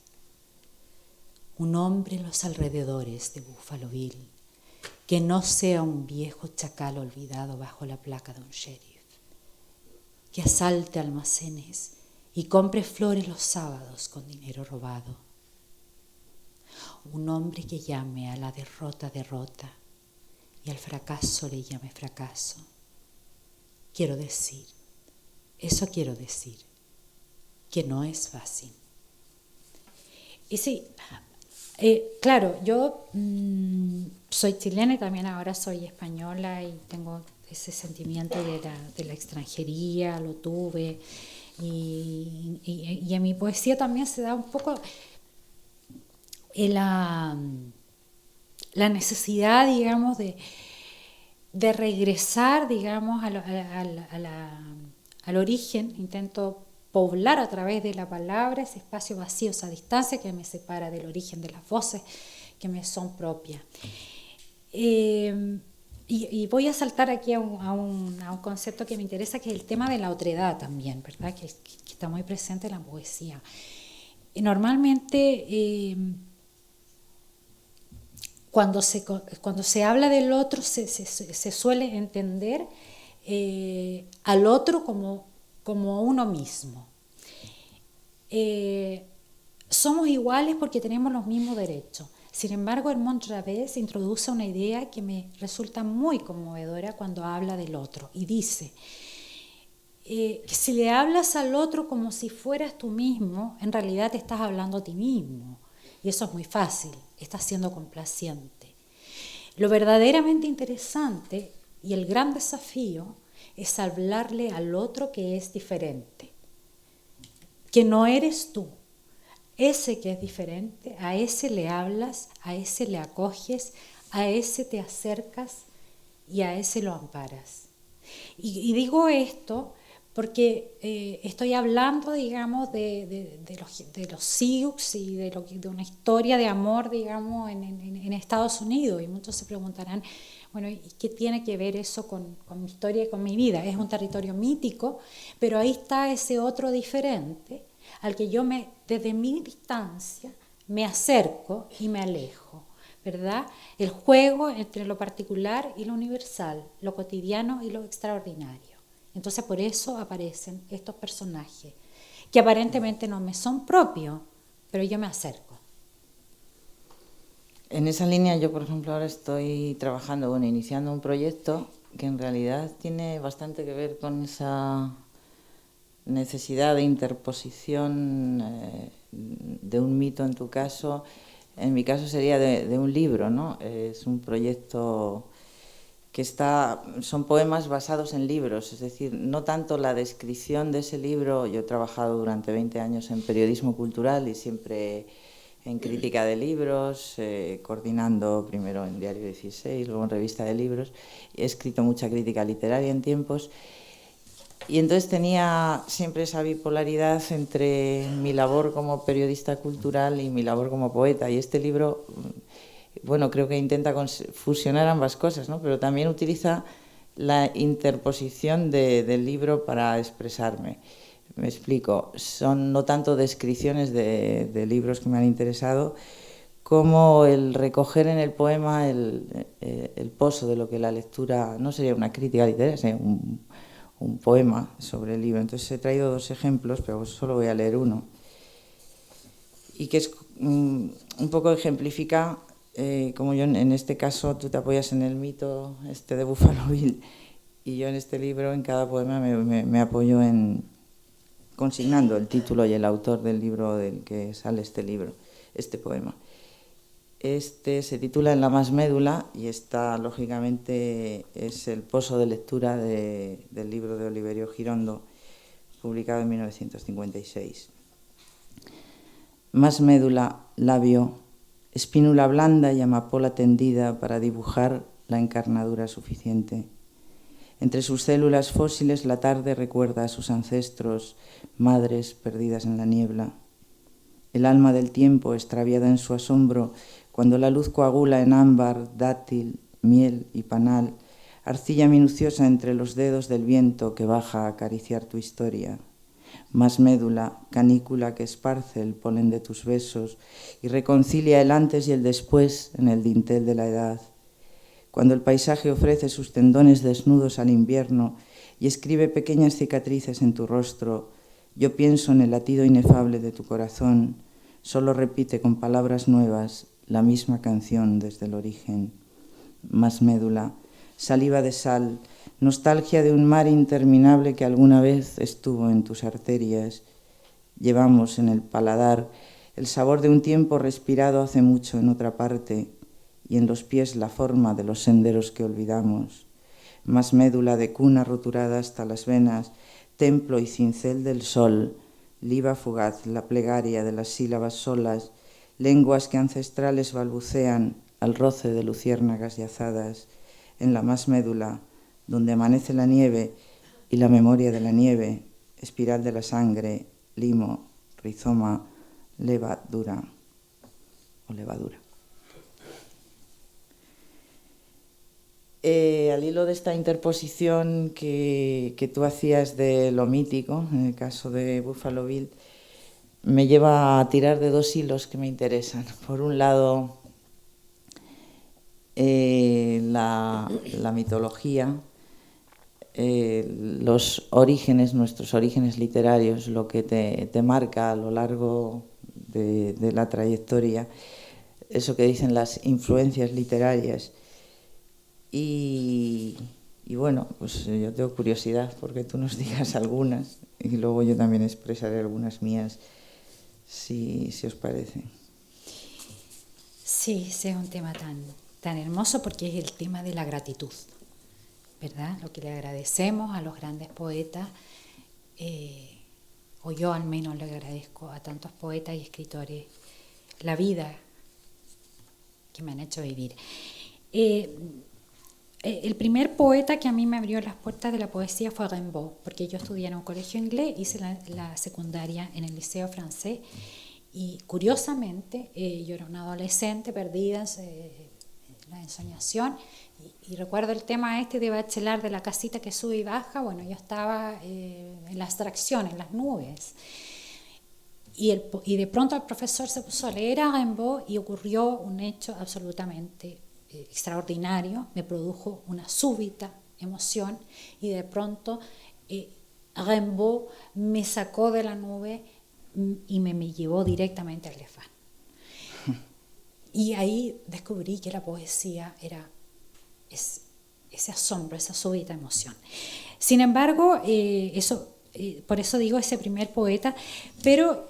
Un hombre en los alrededores de Buffalo Bill, que no sea un viejo chacal olvidado bajo la placa de un sheriff, que asalte almacenes y compre flores los sábados con dinero robado. Un hombre que llame a la derrota derrota y al fracaso le llame fracaso. Quiero decir, que no es fácil. Y sí, claro, yo soy chilena y también ahora soy española y tengo ese sentimiento de la extranjería, lo tuve. Y en mi poesía también se da un poco la necesidad, digamos, de regresar, digamos, al origen. Intento poblar a través de la palabra ese espacio vacío, esa distancia que me separa del origen de las voces que me son propias. Y voy a saltar aquí a un concepto que me interesa, que es el tema de la otredad también, ¿verdad? Que está muy presente en la poesía. Y normalmente cuando se habla del otro se suele entender al otro como uno mismo. Somos iguales porque tenemos los mismos derechos. Sin embargo, Edmond Javés introduce una idea que me resulta muy conmovedora cuando habla del otro y dice que si le hablas al otro como si fueras tú mismo, en realidad te estás hablando a ti mismo. Y eso es muy fácil, estás siendo complaciente. Lo verdaderamente interesante y el gran desafío es hablarle al otro que es diferente, que no eres tú. Ese que es diferente, a ese le hablas, a ese le acoges, a ese te acercas y a ese lo amparas. Y digo esto porque estoy hablando, digamos, de los Sioux y de una historia de amor, digamos, en Estados Unidos. Y muchos se preguntarán, bueno, ¿y qué tiene que ver eso con mi historia y con mi vida? Es un territorio mítico, pero ahí está ese otro diferente al que yo desde mi distancia me acerco y me alejo, ¿verdad? El juego entre lo particular y lo universal, lo cotidiano y lo extraordinario. Entonces por eso aparecen estos personajes que aparentemente no me son propios, pero yo me acerco. En esa línea yo, por ejemplo, ahora estoy trabajando, iniciando un proyecto que en realidad tiene bastante que ver con esa necesidad de interposición de un mito en tu caso. En mi caso sería de un libro, ¿no? Es un proyecto que son poemas basados en libros, es decir, no tanto la descripción de ese libro. Yo he trabajado durante 20 años en periodismo cultural y siempre en crítica de libros, coordinando primero en Diario 16, luego en Revista de Libros. He escrito mucha crítica literaria en tiempos. Y entonces tenía siempre esa bipolaridad entre mi labor como periodista cultural y mi labor como poeta. Y este libro, bueno, creo que intenta fusionar ambas cosas, ¿no? Pero también utiliza la interposición del libro para expresarme. Me explico, son no tanto descripciones de libros que me han interesado, como el recoger en el poema el pozo de lo que la lectura, no sería una crítica literaria, sería un poema sobre el libro. Entonces he traído dos ejemplos, pero solo voy a leer uno. Y que es un poco ejemplifica, como yo en este caso, tú te apoyas en el mito de Buffalo Bill, y yo en este libro, en cada poema, me apoyo consignando el título y el autor del libro del que sale este poema. Este se titula En la más médula y está, lógicamente, es el pozo de lectura del libro de Oliverio Girondo, publicado en 1956. Más médula, labio, espínula blanda y amapola tendida para dibujar la encarnadura suficiente. Entre sus células fósiles la tarde recuerda a sus ancestros, madres perdidas en la niebla. El alma del tiempo extraviada en su asombro, cuando la luz coagula en ámbar, dátil, miel y panal, arcilla minuciosa entre los dedos del viento que baja a acariciar tu historia. Más médula, canícula que esparce el polen de tus besos y reconcilia el antes y el después en el dintel de la edad. Cuando el paisaje ofrece sus tendones desnudos al invierno y escribe pequeñas cicatrices en tu rostro, yo pienso en el latido inefable de tu corazón, solo repite con palabras nuevas la misma canción desde el origen. Más médula, saliva de sal, nostalgia de un mar interminable que alguna vez estuvo en tus arterias. Llevamos en el paladar el sabor de un tiempo respirado hace mucho en otra parte, y en los pies la forma de los senderos que olvidamos, más médula de cuna roturada hasta las venas, templo y cincel del sol, liba fugaz, la plegaria de las sílabas solas, lenguas que ancestrales balbucean al roce de luciérnagas y azadas, en la más médula, donde amanece la nieve y la memoria de la nieve, espiral de la sangre, limo, rizoma, levadura o levadura. Al hilo de esta interposición que tú hacías de lo mítico, en el caso de Buffalo Bill, me lleva a tirar de dos hilos que me interesan. Por un lado, la mitología, los orígenes, nuestros orígenes literarios, lo que te marca a lo largo de la trayectoria, eso que dicen las influencias literarias. Y bueno, pues yo tengo curiosidad porque tú nos digas algunas y luego yo también expresaré algunas mías, si os parece. Sí, ese es un tema tan hermoso porque es el tema de la gratitud, ¿verdad? Lo que le agradecemos a los grandes poetas, o yo al menos le agradezco a tantos poetas y escritores la vida que me han hecho vivir. El primer poeta que a mí me abrió las puertas de la poesía fue Rimbaud, porque yo estudié en un colegio inglés, hice la secundaria en el liceo francés y curiosamente yo era una adolescente perdida en la ensoñación y recuerdo el tema este de Bachelard de la casita que sube y baja. Bueno, yo estaba en la abstracción, en las nubes. Y de pronto el profesor se puso a leer a Rimbaud y ocurrió un hecho absolutamente extraordinario, me produjo una súbita emoción y de pronto Rimbaud me sacó de la nube y me llevó directamente al desván. Y ahí descubrí que la poesía era ese asombro, esa súbita emoción. Sin embargo, por eso digo ese primer poeta, pero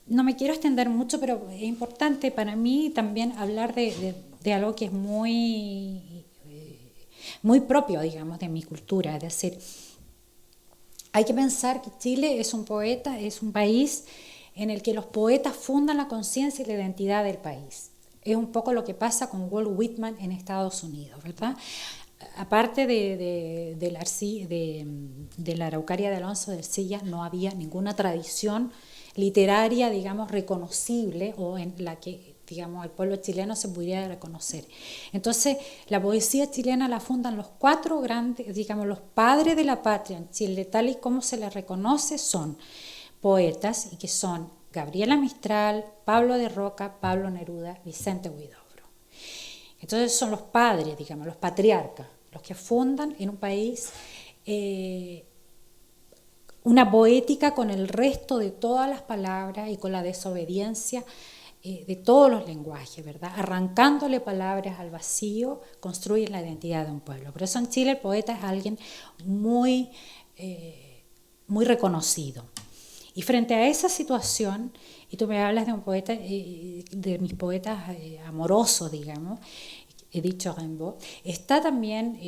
no me quiero extender mucho, pero es importante para mí también hablar de algo que es muy propio, digamos, de mi cultura. Es decir, hay que pensar que Chile es un país en el que los poetas fundan la conciencia y la identidad del país. Es un poco lo que pasa con Walt Whitman en Estados Unidos, ¿verdad? Aparte de la Araucaria de Alonso de Ercilla, no había ninguna tradición literaria, digamos, reconocible o en la que, digamos, el pueblo chileno se pudiera reconocer. Entonces, la poesía chilena la fundan los cuatro grandes, digamos, los padres de la patria en Chile, tal y como se les reconoce, son poetas y que son Gabriela Mistral, Pablo de Roca, Pablo Neruda, Vicente Huidobro. Entonces son los padres, digamos, los patriarcas, los que fundan en un país una poética con el resto de todas las palabras y con la desobediencia de todos los lenguajes, ¿verdad? Arrancándole palabras al vacío, construyen la identidad de un pueblo. Por eso en Chile el poeta es alguien muy reconocido. Y frente a esa situación, y tú me hablas de un poeta, de mis poetas amorosos, digamos, he dicho Rimbaud, está también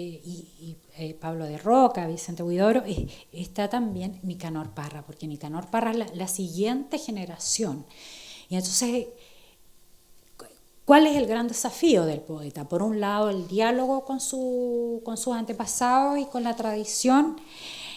Pablo de Roca, Vicente Huidobro, está también Nicanor Parra, porque Nicanor Parra es la siguiente generación. Y entonces, ¿cuál es el gran desafío del poeta? Por un lado, el diálogo con sus antepasados y con la tradición,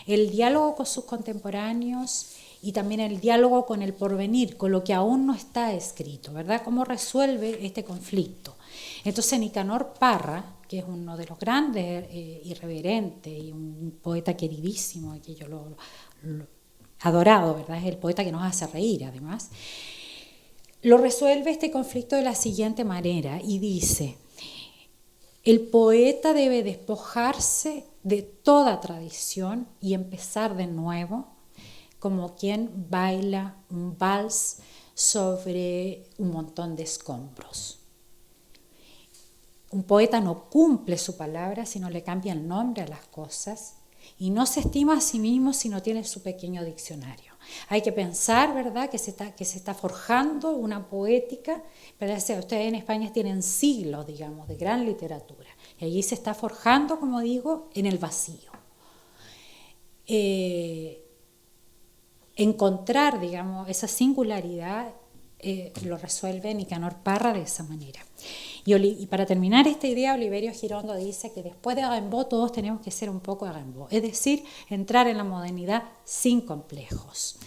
el diálogo con sus contemporáneos y también el diálogo con el porvenir, con lo que aún no está escrito, ¿verdad? ¿Cómo resuelve este conflicto? Entonces Nicanor Parra, que es uno de los grandes irreverentes y un poeta queridísimo, que yo lo adorado, ¿verdad? Es el poeta que nos hace reír, además. Lo resuelve este conflicto de la siguiente manera y dice: el poeta debe despojarse de toda tradición y empezar de nuevo, como quien baila un vals sobre un montón de escombros. Un poeta no cumple su palabra si no le cambia el nombre a las cosas y no se estima a sí mismo si no tiene su pequeño diccionario. Hay que pensar, ¿verdad?, que se está forjando una poética, ¿verdad? Ustedes en España tienen siglos, digamos, de gran literatura, y allí se está forjando, como digo, en el vacío. Encontrar, digamos, esa singularidad lo resuelve Nicanor Parra de esa manera. Y para terminar esta idea, Oliverio Girondo dice que después de Rimbaud todos tenemos que ser un poco de Rimbaud, es decir, entrar en la modernidad sin complejos.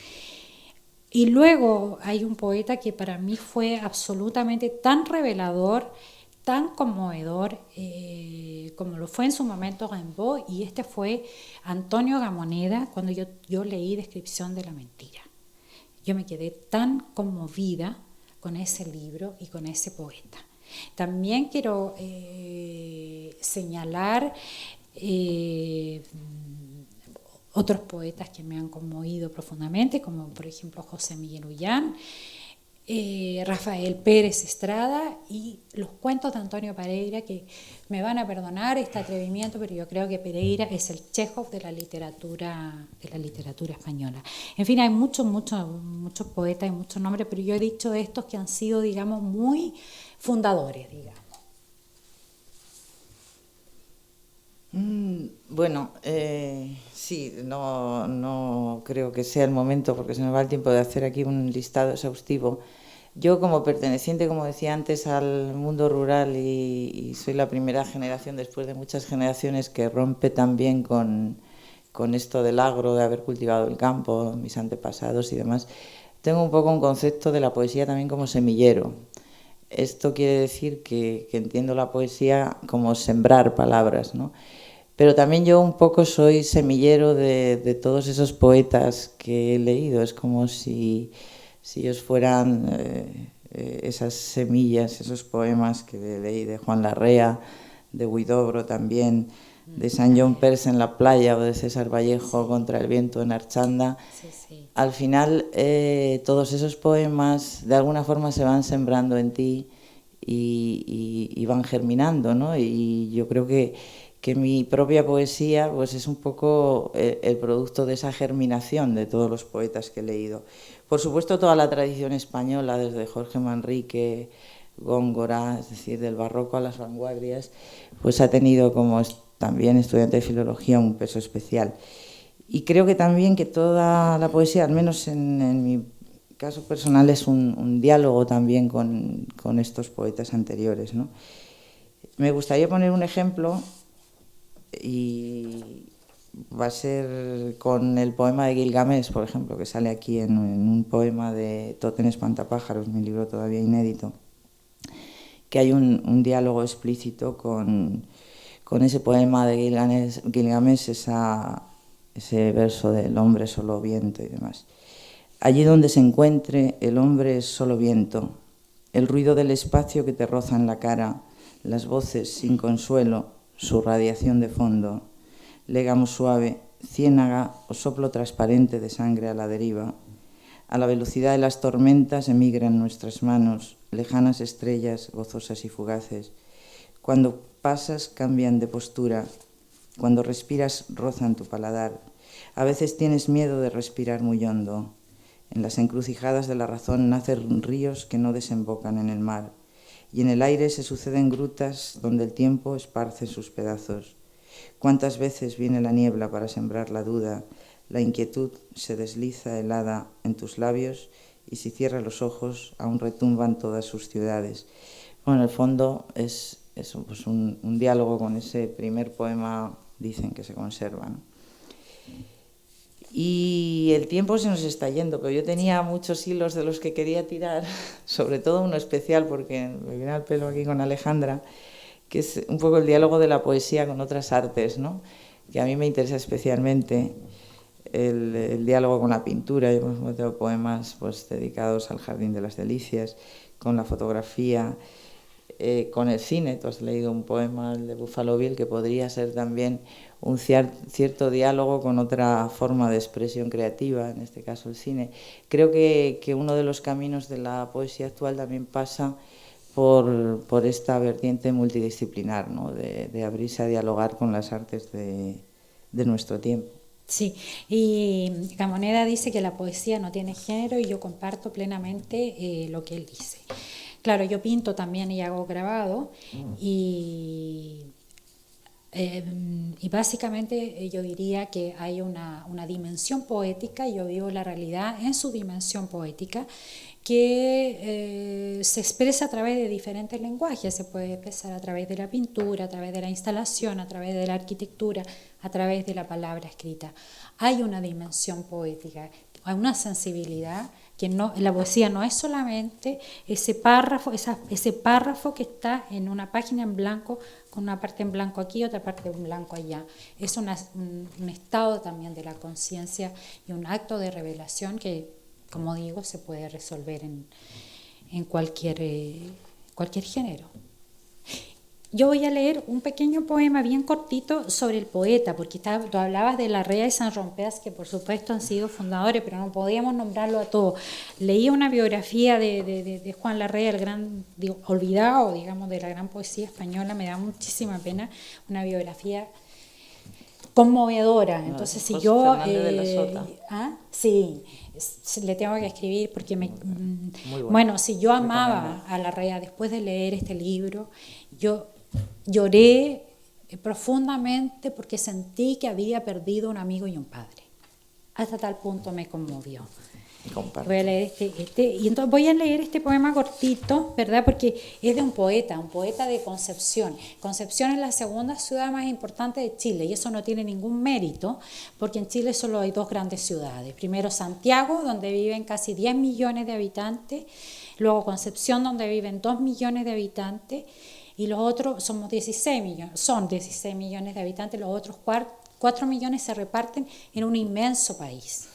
Y luego hay un poeta que para mí fue absolutamente tan revelador, tan conmovedor, como lo fue en su momento Rimbaud, y este fue Antonio Gamoneda, cuando yo leí Descripción de la mentira. Yo me quedé tan conmovida con ese libro y con ese poeta. También quiero señalar otros poetas que me han conmovido profundamente, como por ejemplo José Miguel Ullán, Rafael Pérez Estrada y los cuentos de Antonio Pereira, que me van a perdonar este atrevimiento, pero yo creo que Pereira es el Chekhov de la literatura española. En fin, hay muchos poetas y muchos nombres, pero yo he dicho estos que han sido, digamos, muy fundadores, digamos. Bueno, sí, no creo que sea el momento, porque se me va el tiempo de hacer aquí un listado exhaustivo. Yo, como perteneciente, como decía antes, al mundo rural y soy la primera generación después de muchas generaciones que rompe también con esto del agro, de haber cultivado el campo, mis antepasados y demás, tengo un poco un concepto de la poesía también como semillero. Esto quiere decir que entiendo la poesía como sembrar palabras, ¿no? Pero también yo un poco soy semillero de todos esos poetas que he leído. Es como si ellos fueran esas semillas, esos poemas que leí de Juan Larrea, de Huidobro también, de San John Perse en la playa o de César Vallejo, Contra el viento en Archanda. Sí. Al final todos esos poemas de alguna forma se van sembrando en ti y van germinando, ¿no? Y yo creo que mi propia poesía pues es un poco el producto de esa germinación de todos los poetas que he leído. Por supuesto, toda la tradición española, desde Jorge Manrique, Góngora, es decir, del barroco a las vanguardias, pues ha tenido, como también estudiante de filología, un peso especial. Y creo que también que toda la poesía, al menos en mi caso personal, es un diálogo también con estos poetas anteriores, ¿no? Me gustaría poner un ejemplo y va a ser con el poema de Gilgamesh, por ejemplo, que sale aquí en un poema de Toten Espantapájaros, mi libro todavía inédito, que hay un diálogo explícito con ese poema de Gilgamesh, ese verso del hombre solo viento y demás. Allí donde se encuentre, el hombre es solo viento, el ruido del espacio que te roza en la cara, las voces sin consuelo, su radiación de fondo, légamo suave, ciénaga o soplo transparente de sangre a la deriva. A la velocidad de las tormentas emigran nuestras manos, lejanas estrellas gozosas y fugaces. Cuando pasas cambian de postura, cuando respiras rozan tu paladar. A veces tienes miedo de respirar muy hondo. En las encrucijadas de la razón nacen ríos que no desembocan en el mar. Y en el aire se suceden grutas donde el tiempo esparce sus pedazos. ¿Cuántas veces viene la niebla para sembrar la duda? La inquietud se desliza helada en tus labios y si cierras los ojos aún retumban todas sus ciudades. Bueno, en el fondo es eso, pues un diálogo con ese primer poema, dicen que se conserva, ¿no? Y el tiempo se nos está yendo, pero yo tenía muchos hilos de los que quería tirar, sobre todo uno especial, porque me viene al pelo aquí con Alejandra, que es un poco el diálogo de la poesía con otras artes, ¿no? Que a mí me interesa especialmente el diálogo con la pintura. Yo, por ejemplo, tengo poemas pues, dedicados al Jardín de las Delicias, con la fotografía, con el cine. Tú has leído un poema, el de Buffalo Bill, que podría ser también un cierto diálogo con otra forma de expresión creativa, en este caso el cine. Creo que uno de los caminos de la poesía actual también pasa por esta vertiente multidisciplinar, ¿no? de abrirse a dialogar con las artes de nuestro tiempo. Sí, y Camoneda dice que la poesía no tiene género y yo comparto plenamente lo que él dice. Claro, yo pinto también y hago grabado y, eh, y básicamente yo diría que hay una dimensión poética, yo vivo la realidad en su dimensión poética que se expresa a través de diferentes lenguajes, se puede expresar a través de la pintura, a través de la instalación, a través de la arquitectura, a través de la palabra escrita. Hay una dimensión poética, hay una sensibilidad que no, la poesía no es solamente ese párrafo que está en una página en blanco, con una parte en blanco aquí y otra parte en blanco allá. Es un estado también de la conciencia y un acto de revelación que, como digo, se puede resolver en cualquier género. Yo voy a leer un pequeño poema bien cortito sobre el poeta, porque tú hablabas de Larrea y San Rompés, que por supuesto han sido fundadores, pero no podíamos nombrarlo a todos. Leí una biografía de Juan Larrea, el gran olvidado, digamos, de la gran poesía española, me da muchísima pena, una biografía conmovedora. Entonces, si yo... sí, le tengo que escribir porque bueno, si yo amaba a Larrea después de leer este libro, yo lloré profundamente porque sentí que había perdido un amigo y un padre. Hasta tal punto me conmovió. Voy a leer y entonces voy a leer este poema cortito, ¿verdad? Porque es de un poeta de Concepción. Concepción es la segunda ciudad más importante de Chile y eso no tiene ningún mérito porque en Chile solo hay dos grandes ciudades. Primero Santiago, donde viven casi 10 millones de habitantes, luego Concepción, donde viven 2 millones de habitantes y los otros son 16 millones de habitantes, los otros 4 millones se reparten en un inmenso país.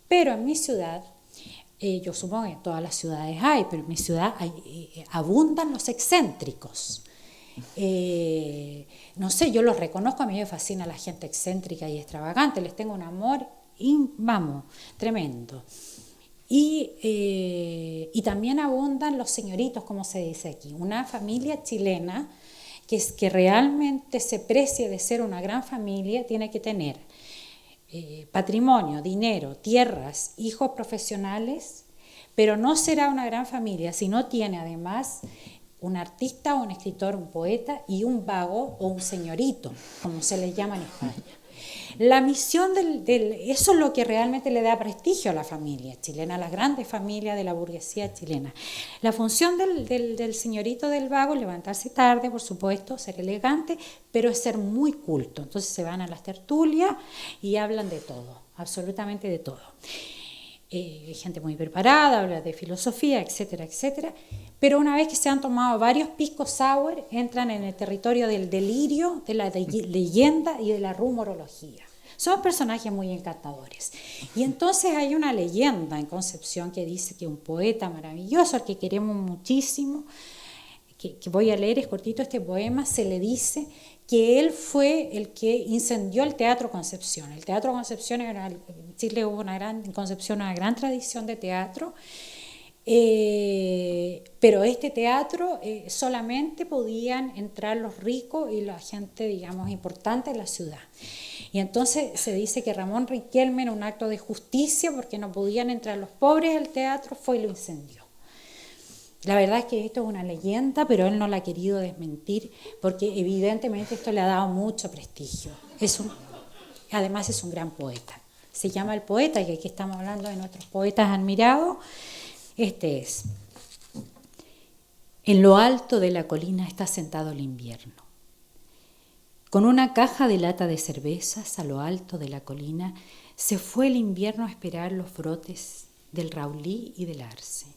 Pero en mi ciudad, yo supongo que en todas las ciudades hay, pero en mi ciudad abundan los excéntricos. No sé, yo los reconozco, a mí me fascina la gente excéntrica y extravagante, les tengo un amor, tremendo. Y también abundan los señoritos, como se dice aquí, una familia chilena que realmente se precie de ser una gran familia, tiene que tener patrimonio, dinero, tierras, hijos profesionales, pero no será una gran familia si no tiene además un artista, un escritor, un poeta y un vago o un señorito, como se les llama en España. La misión eso es lo que realmente le da prestigio a la familia chilena, a las grandes familias de la burguesía chilena. La función del señorito del vago es levantarse tarde, por supuesto, ser elegante, pero es ser muy culto. Entonces se van a las tertulias y hablan de todo, absolutamente de todo. Gente muy preparada, habla de filosofía, etcétera, etcétera. Pero una vez que se han tomado varios pisco sour, entran en el territorio del delirio, de la leyenda y de la rumorología. Son personajes muy encantadores. Y entonces hay una leyenda en Concepción que dice que un poeta maravilloso, al que queremos muchísimo, que voy a leer, es cortito este poema, se le dice que él fue el que incendió el Teatro Concepción. El Teatro Concepción, en Chile hubo en Concepción una gran tradición de teatro, pero este teatro solamente podían entrar los ricos y la gente, digamos, importante de la ciudad. Y entonces se dice que Ramón Riquelme, en un acto de justicia, porque no podían entrar los pobres al teatro, fue y lo incendió. La verdad es que esto es una leyenda, pero él no la ha querido desmentir, porque evidentemente esto le ha dado mucho prestigio. Además es un gran poeta. Se llama El Poeta, y aquí estamos hablando de nuestros poetas admirados. Este es: en lo alto de la colina está sentado el invierno. Con una caja de lata de cervezas a lo alto de la colina se fue el invierno a esperar los brotes del raulí y del arce.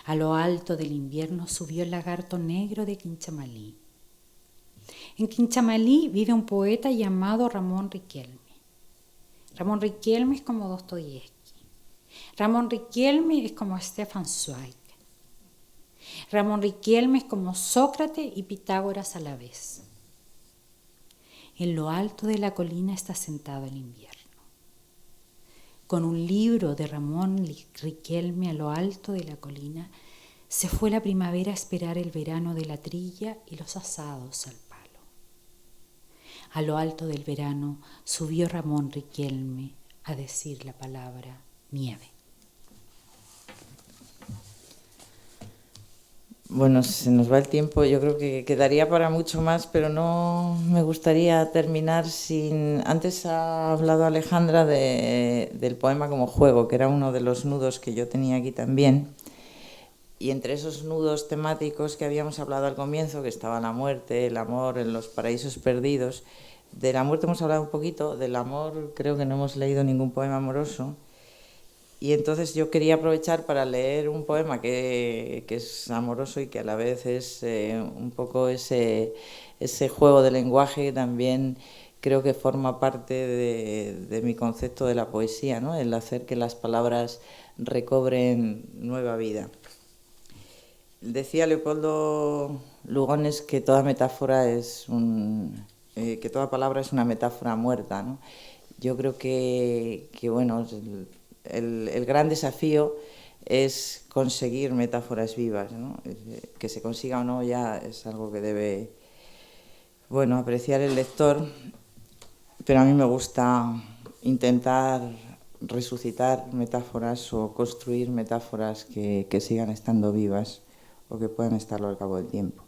A lo alto del invierno subió el lagarto negro de Quinchamalí. En Quinchamalí vive un poeta llamado Ramón Riquelme. Ramón Riquelme es como Dostoyevsky. Ramón Riquelme es como Stefan Zweig. Ramón Riquelme es como Sócrates y Pitágoras a la vez. En lo alto de la colina está sentado el invierno. Con un libro de Ramón Riquelme a lo alto de la colina, se fue la primavera a esperar el verano de la trilla y los asados al palo. A lo alto del verano subió Ramón Riquelme a decir la palabra nieve. Bueno, se nos va el tiempo, yo creo que quedaría para mucho más, pero no me gustaría terminar sin... Antes ha hablado Alejandra del poema como juego, que era uno de los nudos que yo tenía aquí también. Y entre esos nudos temáticos que habíamos hablado al comienzo, que estaba la muerte, el amor, en los paraísos perdidos, de la muerte hemos hablado un poquito, del amor creo que no hemos leído ningún poema amoroso. Y entonces yo quería aprovechar para leer un poema que es amoroso y que a la vez es un poco ese juego de lenguaje que también creo que forma parte de mi concepto de la poesía, ¿no? El hacer que las palabras recobren nueva vida. Decía Leopoldo Lugones que toda metáfora que toda palabra es una metáfora muerta, ¿no? Yo creo que bueno, el gran desafío es conseguir metáforas vivas, ¿no? Que se consiga o no ya es algo que debe, bueno, apreciar el lector, pero a mí me gusta intentar resucitar metáforas o construir metáforas que sigan estando vivas o que puedan estarlo al cabo del tiempo.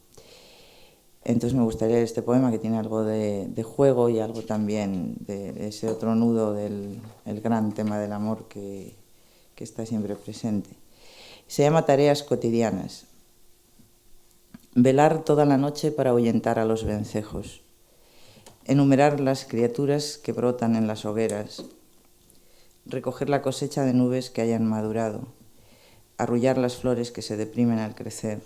Entonces me gustaría leer este poema que tiene algo de juego y algo también de ese otro nudo del el gran tema del amor que está siempre presente. Se llama Tareas cotidianas. Velar toda la noche para ahuyentar a los vencejos. Enumerar las criaturas que brotan en las hogueras. Recoger la cosecha de nubes que hayan madurado. Arrullar las flores que se deprimen al crecer.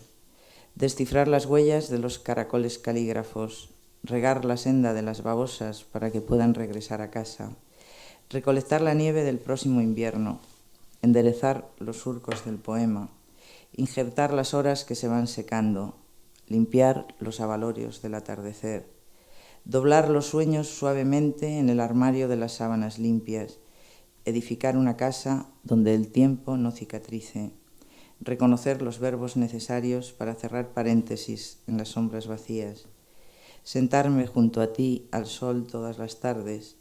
Descifrar las huellas de los caracoles calígrafos, regar la senda de las babosas para que puedan regresar a casa, recolectar la nieve del próximo invierno, enderezar los surcos del poema, injertar las horas que se van secando, limpiar los abalorios del atardecer, doblar los sueños suavemente en el armario de las sábanas limpias, edificar una casa donde el tiempo no cicatrice, reconocer los verbos necesarios para cerrar paréntesis en las sombras vacías, sentarme junto a ti al sol todas las tardes,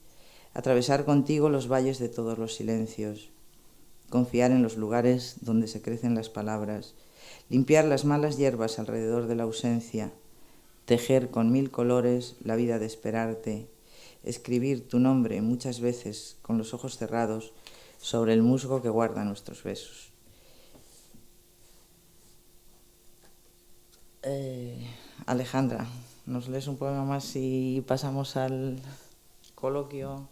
atravesar contigo los valles de todos los silencios, confiar en los lugares donde se crecen las palabras, limpiar las malas hierbas alrededor de la ausencia, tejer con 1000 colores la vida de esperarte, escribir tu nombre muchas veces con los ojos cerrados sobre el musgo que guarda nuestros besos. Alejandra, ¿nos lees un poema más y pasamos al coloquio?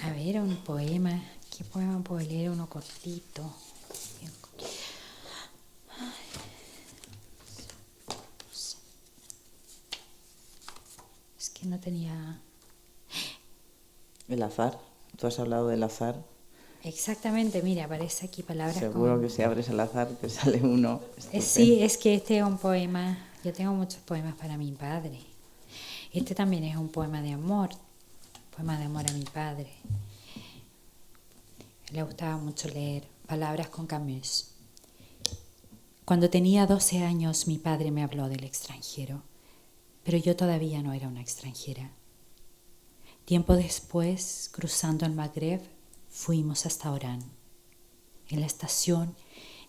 A ver, un poema. ¿Qué poema puedo leer? Uno cortito. Es que no tenía... El azar. Tú has hablado del azar. Exactamente, mira, aparece aquí palabras Seguro como... que si abres el azar te sale uno. Sí, es que este es un poema... Yo tengo muchos poemas para mi padre. Este también es un poema de amor. Poema de amor a mi padre. Le gustaba mucho leer palabras con Camus. Cuando tenía 12 años mi padre me habló del extranjero, pero yo todavía no era una extranjera. Tiempo después, cruzando el Magreb, fuimos hasta Orán, en la estación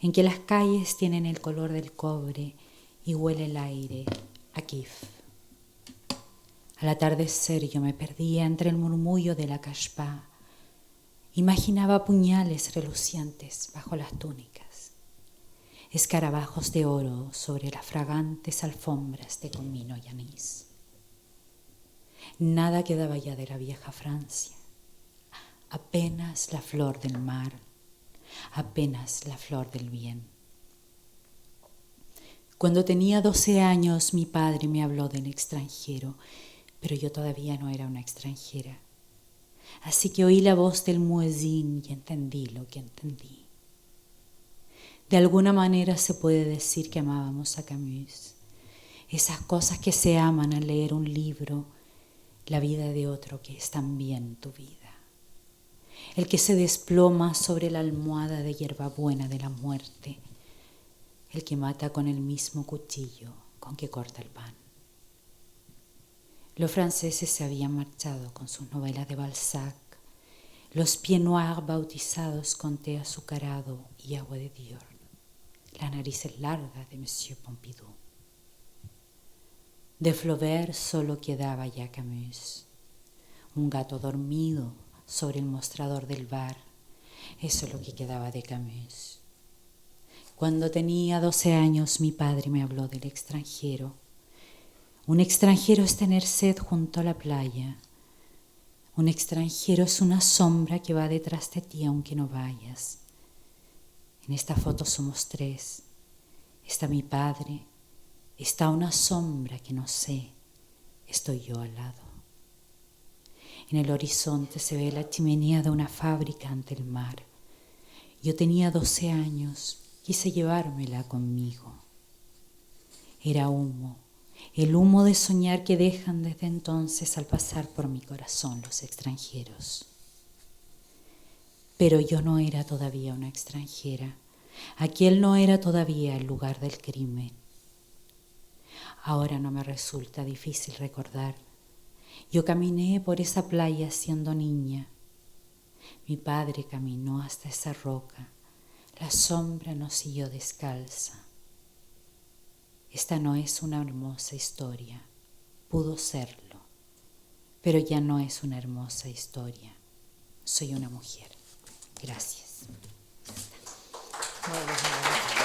en que las calles tienen el color del cobre y huele el aire a kif. Al atardecer yo me perdía entre el murmullo de la kashpa. Imaginaba puñales relucientes bajo las túnicas, escarabajos de oro sobre las fragantes alfombras de comino y anís. Nada quedaba ya de la vieja Francia, apenas la flor del mar, apenas la flor del bien. Cuando tenía 12 años mi padre me habló del extranjero, pero yo todavía no era una extranjera. Así que oí la voz del muezín y entendí lo que entendí. De alguna manera se puede decir que amábamos a Camus. Esas cosas que se aman al leer un libro, la vida de otro que es también tu vida. El que se desploma sobre la almohada de hierbabuena de la muerte. El que mata con el mismo cuchillo con que corta el pan. Los franceses se habían marchado con sus novelas de Balzac, los pieds noirs bautizados con té azucarado y agua de Dior, las narices largas de Monsieur Pompidou. De Flaubert solo quedaba ya Camus, un gato dormido sobre el mostrador del bar. Eso es lo que quedaba de Camus. Cuando tenía 12 años, mi padre me habló del extranjero. Un extranjero es tener sed junto a la playa. Un extranjero es una sombra que va detrás de ti aunque no vayas. En esta foto somos 3. Está mi padre, está una sombra que no sé, estoy yo al lado. En el horizonte se ve la chimenea de una fábrica ante el mar. Yo tenía 12 años, quise llevármela conmigo. Era humo, el humo de soñar que dejan desde entonces al pasar por mi corazón los extranjeros. Pero yo no era todavía una extranjera. Aquel no era todavía el lugar del crimen. Ahora no me resulta difícil recordar. Yo caminé por esa playa siendo niña. Mi padre caminó hasta esa roca. La sombra nos siguió descalza. Esta no es una hermosa historia. Pudo serlo, pero ya no es una hermosa historia. Soy una mujer. Gracias. Muy bien.